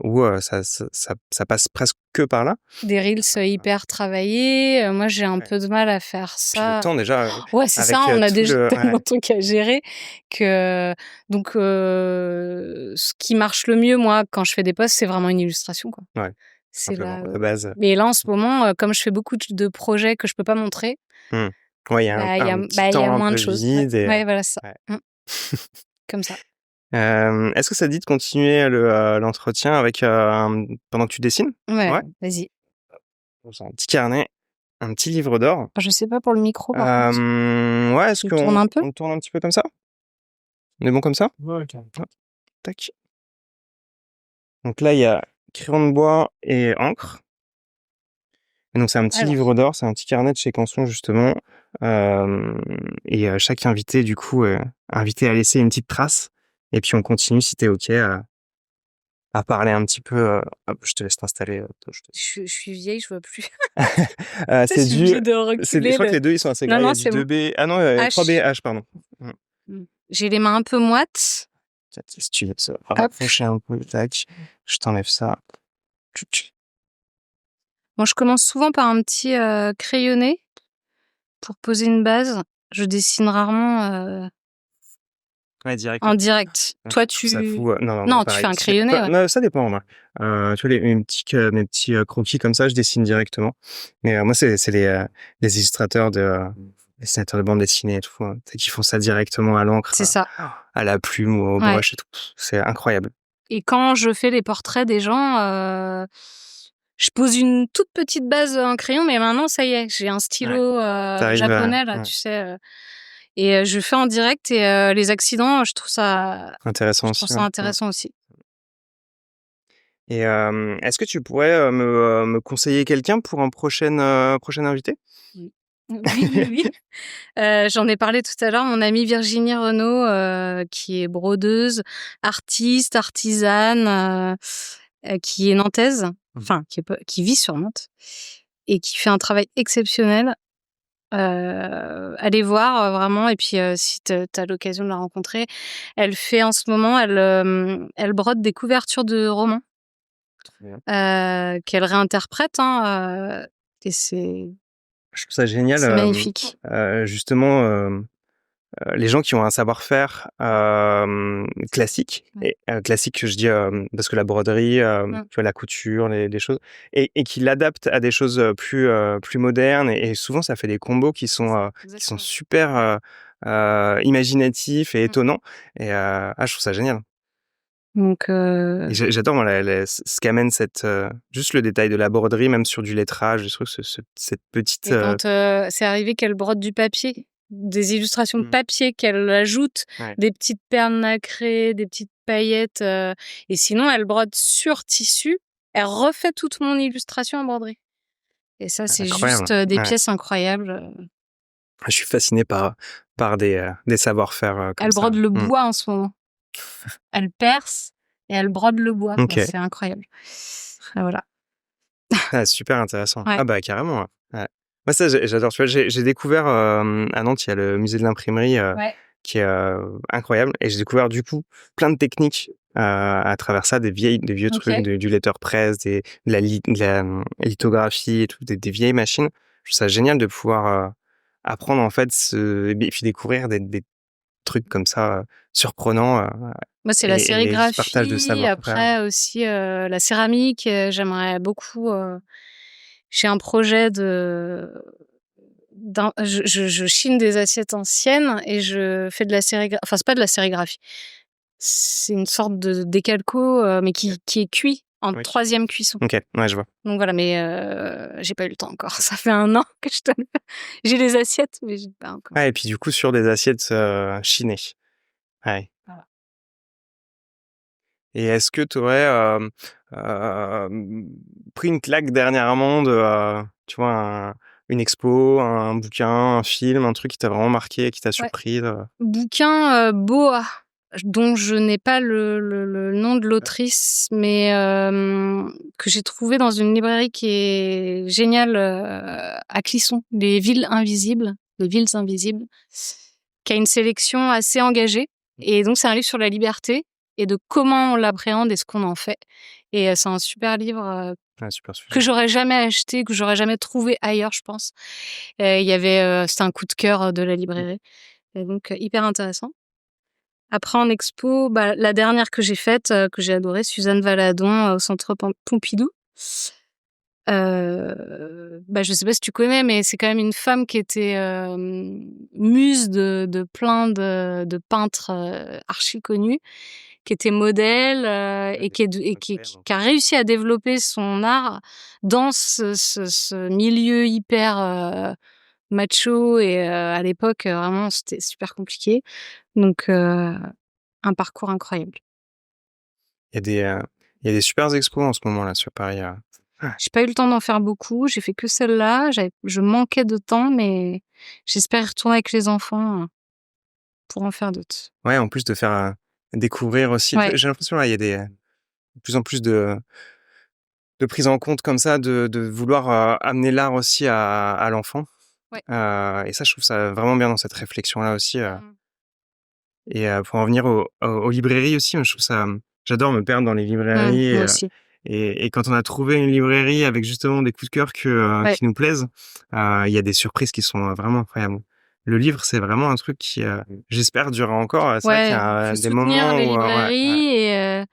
où ça passe presque que par là. Des reels hyper travaillés, moi j'ai un Ouais. peu de mal à faire Puis le ça. temps déjà, Ouais, c'est ça, avec on a tout déjà le tellement ouais, de trucs à gérer que donc ce qui marche le mieux, moi, quand je fais des posts, c'est vraiment une illustration, quoi. ouais, tout C'est simplement, là, la base. mais là, en ce moment, comme je fais beaucoup de projets que je peux pas montrer, Mmh. Ouais, il y a un petit il y a temps un moins peu de choses. Ouais, vide et ouais, voilà, c'est ça. ouais. Mmh, comme ça. Est-ce que ça te dit de continuer l'entretien avec, pendant que tu dessines? Ouais, Ouais? vas-y. J'ai un petit carnet, un petit livre d'or. Je sais pas pour le micro, par contre. Ouais, est-ce Tu tournes qu'on un peu? on tourne un petit peu comme ça? On est bon comme ça? Ouais, carrément. Hop, tac. Donc là, il y a crayon de bois et encre. Et donc c'est un petit Alors, livre d'or, c'est un petit carnet de chez Canson justement. Et chaque invité du coup est invité à laisser une petite trace. Et puis on continue si tu OK à parler un petit peu, hop, je te laisse t'installer, toi, je suis vieille, je vois plus. Je c'est suis du obligée de je reculer crois que le les 2 ils sont assez non, gras. Il y non, a du c'est bon. 2B ah non, 3B H. H pardon. Mmh. J'ai les mains un peu moites. Tiens, si tu veux te Hop. rapprocher un peu, tac, je t'enlève ça. Tchouc. Moi, je commence souvent par un petit crayonné pour poser une base. Je dessine rarement Ouais, direct. en direct. Ouais, Toi, je trouve ça tu fou, non, non, tu fais pareil. un crayonné, ouais. Non, ça dépend, moi. Tu vois, mes petits croquis comme ça, je dessine directement. Mais moi, c'est les illustrateurs dessinateurs de bande dessinée et tout, tu sais, qui font ça directement à l'encre, C'est ça. à la plume ou au Ouais. brush et tout. C'est incroyable. Et quand je fais les portraits des gens, je pose une toute petite base en crayon, mais maintenant, ça y est, j'ai un stylo T'arrives japonais, là, ouais, tu sais, et je fais en direct et les accidents, intéressant je aussi, trouve ça ouais. intéressant aussi. Et est-ce que tu pourrais me conseiller quelqu'un pour un prochain invité? Oui. Oui, oui, oui. J'en ai parlé tout à l'heure, mon amie Virginie Renaud, qui est brodeuse, artiste, artisane, qui est nantaise, enfin qui vit sur Nantes et qui fait un travail exceptionnel. Allez voir, vraiment et puis, si tu as l'occasion de la rencontrer, elle fait en ce moment, elle brode des couvertures de romans, Trop bien. qu'elle réinterprète, hein, et Je trouve ça génial, c'est magnifique. justement, les gens qui ont un savoir-faire classique, Ouais. et classique, je dis parce que la broderie, Mmh. tu vois, la couture, des choses, et qui l'adaptent à des choses plus modernes, et souvent ça fait des combos qui sont Exactement. super imaginatifs et Mmh. étonnants. Et je trouve ça génial. Donc Et j'adore moi ce qu'amène juste le détail de la broderie, même sur du lettrage, je trouve cette petite et quand, c'est arrivé qu'elle brode du papier, des illustrations de Mmh. papier, qu'elle ajoute Ouais. des petites perles nacrées, des petites paillettes, et sinon elle brode sur tissu, elle refait toute mon illustration en broderie et ça, c'est Incroyable. juste, des Ouais. pièces incroyables, Je suis fasciné par des savoir-faire comme Elle ça. brode le Mmh. bois en ce moment. Elle perce et elle brode le bois, quoi, OK. c'est incroyable. Voilà. Ah, super intéressant. Ouais. Ah bah, carrément, ouais. Ouais. Moi ça j'adore, tu vois? J'ai découvert, à Nantes, il y a le musée de l'imprimerie, Ouais. qui est incroyable, et j'ai découvert du coup plein de techniques à travers ça, des vieux trucs, OK. du letterpress, de la lithographie et tout, des vieilles machines. Je trouve ça génial de pouvoir apprendre en fait et puis découvrir des trucs comme ça surprenants, Moi, c'est la et ce partage de sérigraphie, savoir-faire. après aussi, la céramique, j'aimerais beaucoup, j'ai un projet je chine des assiettes anciennes et je fais de la sérigraphie. Enfin, c'est pas de la sérigraphie, c'est une sorte de décalco, mais qui est cuit en Oui. 3e cuisson. OK, ouais, je vois. Donc voilà, mais j'ai pas eu le temps encore. Ça fait 1 an que je donne j'ai les assiettes, mais j'ai pas encore. Ouais, et puis du coup sur des assiettes chinées. Ouais. Voilà. Et est-ce que tu aurais pris une claque dernièrement de tu vois, une expo, un bouquin, un film, un truc qui t'a vraiment marqué, qui t'a Ouais. surprise? Bouquin, Boa, dont je n'ai pas le nom de l'autrice, mais que j'ai trouvé dans une librairie qui est géniale, à Clisson, Les Villes Invisibles, qui a une sélection assez engagée et donc c'est un livre sur la liberté et de comment on l'appréhende et ce qu'on en fait et c'est un super livre, Ah, super sujet. que j'aurais jamais acheté, que j'aurais jamais trouvé ailleurs, je pense. Il y avait, c'était un coup de cœur, de la librairie et donc hyper intéressant. Après en expo, bah, la dernière que j'ai faite, que j'ai adorée, Suzanne Valadon, au Centre Pompidou. Bah, je sais pas si tu connais, mais c'est quand même une femme qui était, muse de plein de peintres, archi connus, qui était modèle, et qui est de et qui a réussi à développer son art dans ce milieu hyper, macho et à l'époque, vraiment c'était super compliqué. Donc un parcours incroyable. Il y a des super expos en ce moment là sur Paris. J'ai pas eu le temps d'en faire beaucoup, j'ai fait que celle-là, je manquais de temps, mais j'espère y retourner avec les enfants, pour en faire d'autres. Ouais, en plus de faire découvrir aussi. Ouais. J'ai l'impression là, il y a de plus en plus de prise en compte comme ça, de vouloir amener l'art aussi à l'enfant. Ouais. Et ça, je trouve ça vraiment bien dans cette réflexion-là aussi. Mmh. Et pour en venir aux librairies aussi, moi, je trouve ça, j'adore me perdre dans les librairies, Moi aussi. et quand on a trouvé une librairie avec justement des coups de cœur Ouais. qui nous plaisent, il y a des surprises qui sont vraiment incroyables. Le livre, c'est vraiment un truc qui, j'espère, durera encore. C'est vrai qu'il y Ouais, a faut des soutenir moments les où, ouais, ouais. librairies et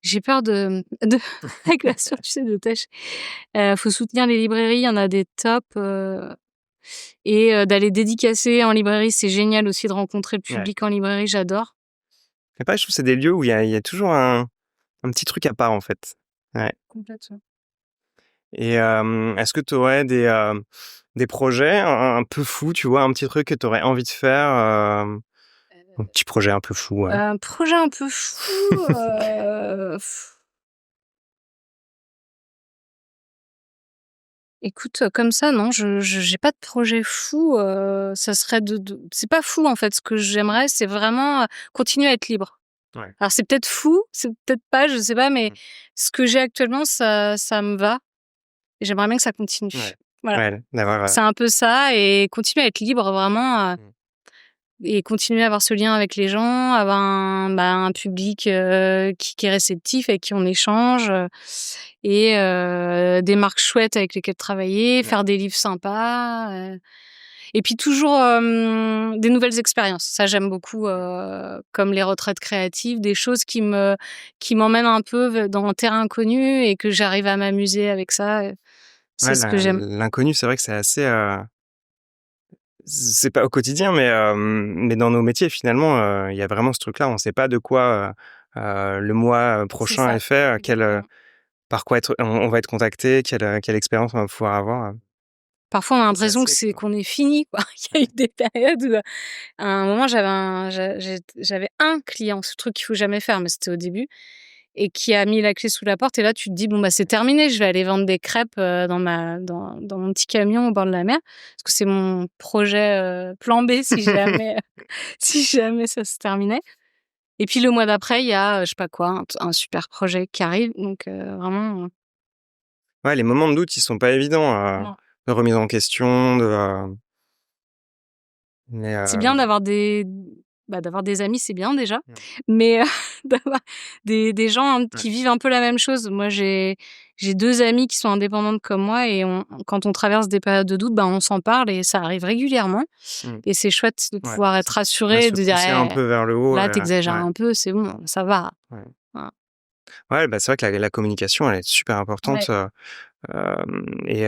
j'ai peur de avec la sueur, tu sais, de tâches. Faut soutenir les librairies, il y en a des top, et d'aller dédicacer en librairie, c'est génial aussi de rencontrer le Ouais. public en librairie, j'adore. Et pareil, je trouve que c'est des lieux où il y a toujours un petit truc à part, en fait. Ouais. Complètement. Et est-ce que tu aurais des projets un peu fous, tu vois, un petit truc que tu aurais envie de faire, un petit projet un peu fou, ouais. Un projet un peu fou, Écoute, comme ça, non, je j'ai pas de projet fou, ça serait de c'est pas fou, en fait, ce que j'aimerais, c'est vraiment, continuer à être libre. Ouais. Alors c'est peut-être fou, c'est peut-être pas, je sais pas, mais Mmh. ce que j'ai actuellement, ça me va et j'aimerais bien que ça continue. Ouais. Voilà, Ouais, d'avoir, c'est un peu ça et continuer à être libre vraiment, Mmh. et continuer à avoir ce lien avec les gens, avoir un public, qui est réceptif, avec qui on échange, et des marques chouettes avec lesquelles travailler, Ouais. faire des livres sympas, et puis toujours, des nouvelles expériences. Ça, j'aime beaucoup, comme les retraites créatives, des choses qui m'emmènent un peu dans un terrain inconnu et que j'arrive à m'amuser avec ça, c'est Ouais, ce que j'aime. l'inconnu, c'est vrai que c'est assez, c'est pas au quotidien, mais dans nos métiers, finalement, il y a vraiment ce truc-là. On sait pas de quoi, le mois C'est prochain ça, est fait, exactement. par quoi on va être contacté, quelle expérience on va pouvoir avoir, Parfois, on a c'est l'impression que assez c'est excitant. qu'on est fini, quoi. Il y a eu des périodes où, à un moment, j'avais un client, ce truc qu'il faut jamais faire, mais c'était au début, et qui a mis la clé sous la porte et là, tu te dis: «Bon, bah, c'est terminé, je vais aller vendre des crêpes, dans mon petit camion au bord de la mer», parce que c'est mon projet, plan B si jamais, si jamais ça se terminait, et puis le mois d'après, il y a, je sais pas quoi, un super projet qui arrive donc vraiment, Ouais, les moments de doute, ils sont pas évidents, non. de remise en question, mais C'est bien d'avoir des amis, c'est bien déjà, mmh, mais d'avoir des gens ouais, qui vivent un peu la même chose. Moi, j'ai 2 amies qui sont indépendantes comme moi et quand on traverse des périodes de doute, on s'en parle et ça arrive régulièrement mmh, et c'est chouette de ouais, pouvoir être ouais, rassuré, se de dire: pousser un «Eh, peu vers le haut, là, tu exagères ouais, un peu, c'est bon, ça va». ouais. Voilà. Ouais, bah, c'est vrai que la communication, elle est super importante, Ouais, et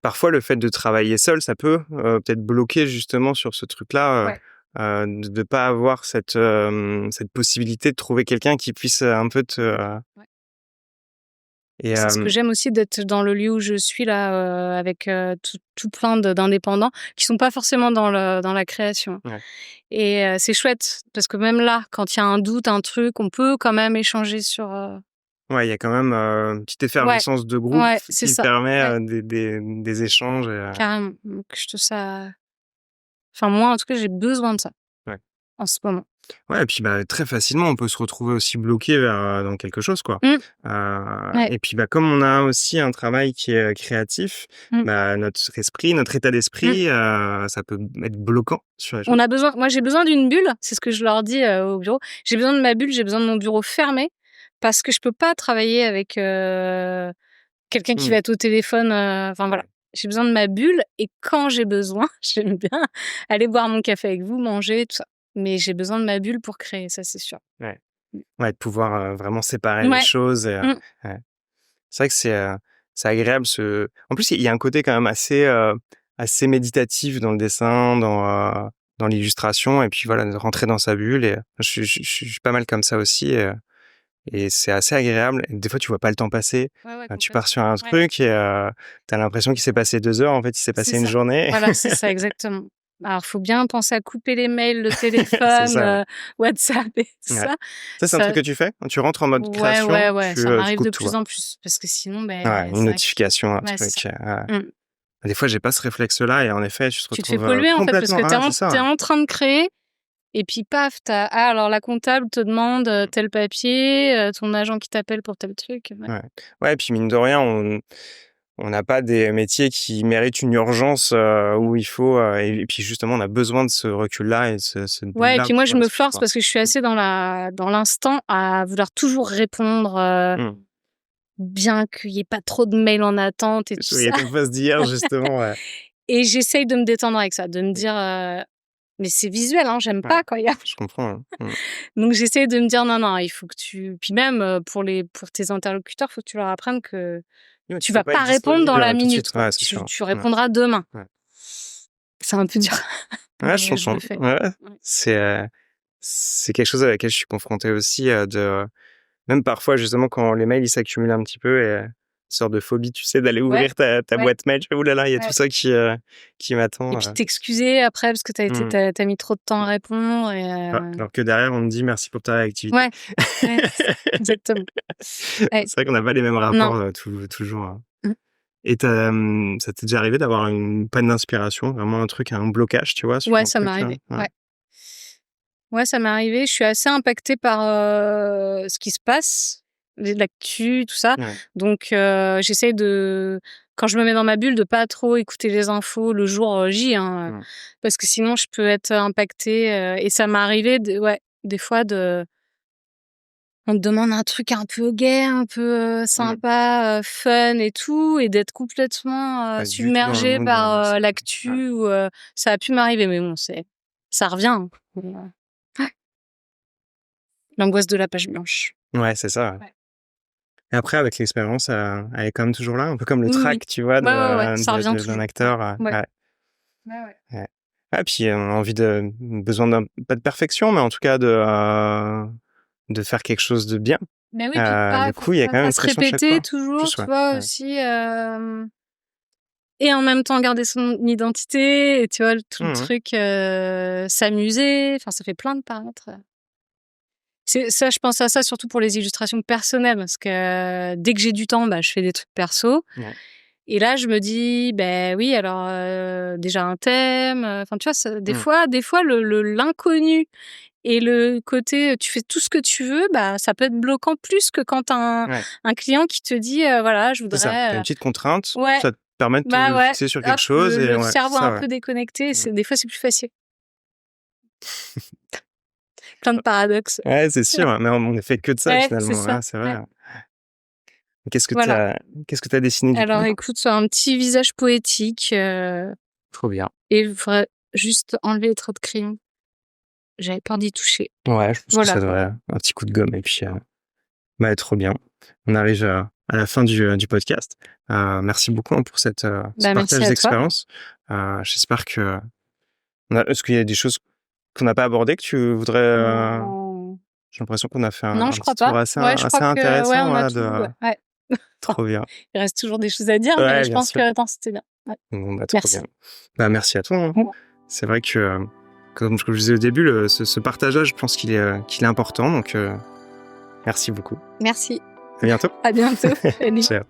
parfois le fait de travailler seul, ça peut, peut-être bloquer justement sur ce truc-là, ouais. de pas avoir cette possibilité de trouver quelqu'un qui puisse, un peu Ouais. et C'est ce que j'aime aussi d'être dans le lieu où je suis là, avec, tout plein d'indépendants qui sont pas forcément dans la création. ouais, Et c'est chouette parce que même là, quand il y a un doute, un truc, on peut quand même échanger sur, ouais, il y a quand même, une petite ouais, effervescence de groupe ouais, c'est qui ça, permet, ouais, des échanges et carrément. Donc je trouve ça enfin moi, en tout cas, j'ai besoin de ça ouais. en ce moment. Ouais et puis, bah, très facilement, on peut se retrouver aussi bloqué dans quelque chose, quoi. Mmh, ouais, Et puis, bah, comme on a aussi un travail qui est, créatif, mmh, bah, notre état mmh. d'esprit, ça peut être bloquant sur les On choses. a besoin Moi, j'ai besoin d'une bulle, c'est ce que je leur dis, au bureau. J'ai besoin de ma bulle, j'ai besoin de mon bureau fermé parce que je peux pas travailler avec, quelqu'un qui Mmh. va être au téléphone, enfin voilà. J'ai besoin de ma bulle et quand j'ai besoin, j'aime bien aller boire mon café avec vous, manger, tout ça. Mais j'ai besoin de ma bulle pour créer, ça c'est sûr. Ouais. Ouais, de pouvoir, vraiment séparer les Ouais. choses et Mmh. ouais. C'est vrai que c'est agréable en plus, il y a un côté quand même assez, assez méditatif dans le dessin, dans l'illustration et puis voilà, de rentrer dans sa bulle et je suis pas mal comme ça aussi et c'est assez agréable. Et des fois, tu vois pas le temps passer. Ouais, ouais, Tu pars complètement. sur un Ouais, truc et tu as l'impression qu'il s'est ouais. passé 2 heures, en fait, il s'est C'est passé une ça. journée. Voilà, c'est ça, exactement. Alors, faut bien penser à couper les mails, le C'est téléphone, ça, ouais. WhatsApp et tout Ouais. ça. Ça, c'est un truc Ça que tu fais? Quand tu rentres en mode Ouais, création, ouais, ouais, ça tu m'arrive de coupes tout, plus ouais. en plus parce que sinon, Ouais, une c'est vrai que notification, un ouais, c'est ça. truc, ouais. Mmh. Des fois, j'ai pas ce réflexe-là et en effet, tu te Tu te fais retrouves, polluer, en fait, parce complètement que c'est ça, tu ouais. en train de créer et puis paf, alors la comptable te demande, tel papier, ton agent qui t'appelle pour tel truc, ouais. Ouais. Ouais, et puis mine de rien, on n'a pas des métiers qui méritent une urgence, où il faut, et puis justement, on a besoin de ce recul-là et cette Ouais et bulle-là puis moi, pour je me respirer, force quoi. parce que je suis Mmh. assez dans l'instant à vouloir toujours répondre, Mmh. bien qu'il y ait pas trop de mails en attente et tout Oui, il y a ça ton poste d'hier justement, ouais. et j'essaye de me détendre avec ça, de me Mmh. dire, mais c'est visuel, hein, j'aime Ouais, pas quand il y a je comprends, hein. Mmh. donc j'essaye de me dire: «Non, non, il faut que tu» puis même, pour tes interlocuteurs, faut que tu leur apprennes que Ouais, tu tu peux vas pas être pas répondre dans disponible, la tout de minute, suite. quoi. Ouais, c'est sûr. Tu Ouais, répondras demain. ouais. C'est un peu dur, Ouais, je mais je comprends. le fais. Ouais, ouais. Ouais. C'est quelque chose avec lequel je suis confronté aussi, même parfois justement quand les mails, ils s'accumulent un petit peu et une sorte de phobie, tu sais, d'aller Ouais, ouvrir ta ouais, boîte mail. Tu fais: «Ouh là là, il y a tout ouais ça qui et m'attend», puis t'excuser après parce que Mmh. tu as mis trop de temps à répondre et Alors que derrière, on me dit: «Merci pour ta réactivité». ouais, ouais, c'est ça, exactement. Ouais, C'est vrai qu'on n'a pas les mêmes non. rapports, toujours, hein. Mmh. Et ça t'est déjà arrivé d'avoir une panne d'inspiration, vraiment un truc, un blocage, tu vois, sur Ouais, un ça m'est truc, arrivé. ouais. Ouais. Ouais, ça m'est arrivé. Je suis assez impactée par ce qui se passe, l'actu, tout ça. Ouais. Donc, j'essaie quand je me mets dans ma bulle, de pas trop écouter les infos le jour J, hein, parce que sinon je peux être impactée. Et ça m'est arrivé, des fois on te demande un truc un peu gai, un peu sympa, fun et tout, et d'être complètement Pas du tout dans le submergée mood, par c'est l'actu. Ou ça a pu m'arriver, mais bon, ça revient. Hein. L'angoisse de la page blanche. ouais, c'est ça. Ouais. Et après, avec l'expérience, elle est quand même toujours là, un peu comme le Oui, trac, oui. tu vois, Ouais, ça revient d'un toujours. acteur. Ouais. Ouais. Ouais. Ouais. Ah, puis on a besoin pas de perfection, mais en tout cas de faire quelque chose de bien. Mais oui, puis Du coup, il y a quand même pas une se pression de chaque répéter fois. toujours, Plus, tu ouais. vois, Ouais. aussi, et en même temps garder son identité, et tu vois, tout le Mhm. truc, s'amuser, enfin, ça fait plein de paramètres. C'est ça, je pense à ça surtout pour les illustrations personnelles, parce que dès que j'ai du temps, je fais des trucs perso. Ouais. Et là, je me dis, oui, alors déjà un thème, enfin, tu vois, des fois, l'inconnu et le côté tu fais tout ce que tu veux, ça peut être bloquant plus que quand t'as Ouais. un client qui te dit, voilà, je C'est ça. T'as voudrais. une petite contrainte, Ouais, ça te permet de te ouais, fixer sur hop, quelque chose et le ouais, cerveau ça, un ouais. peu déconnecté, Mhm. des fois, c'est plus facile. Plein de paradoxes. Ouais, c'est sûr, mais on ne fait que de ça Ouais, c'est finalement, ça. ouais, c'est vrai. Ouais. Qu'est-ce que Voilà. t'as dessiné du Alors coup? écoute, un petit visage poétique, Trop bien. et il faudrait juste enlever les traits de crayon. J'avais peur d'y toucher. Ouais, je pense que Voilà. ça devrait un petit coup de gomme et puis trop bien. On arrive à la fin du podcast. Merci beaucoup pour ce Merci partage à toi. d'expérience. J'espère que est-ce qu'il y a des choses qu'on n'a pas abordées que tu voudrais j'ai l'impression qu'on a fait Non, un je crois petit tour pas. assez Ouais, je crois que intéressant, on a voilà, tout. Ouais. trop bien. Il reste toujours des choses à dire, mais Ouais, je bien pense sûr. que attends, c'était bien. Ouais. Bon, trop Merci. bien. Merci à toi, hein. C'est vrai que comme je disais au début, ce partage-là, je pense qu'il est important, donc merci beaucoup. Merci. À bientôt. À bientôt. Salut. Ciao.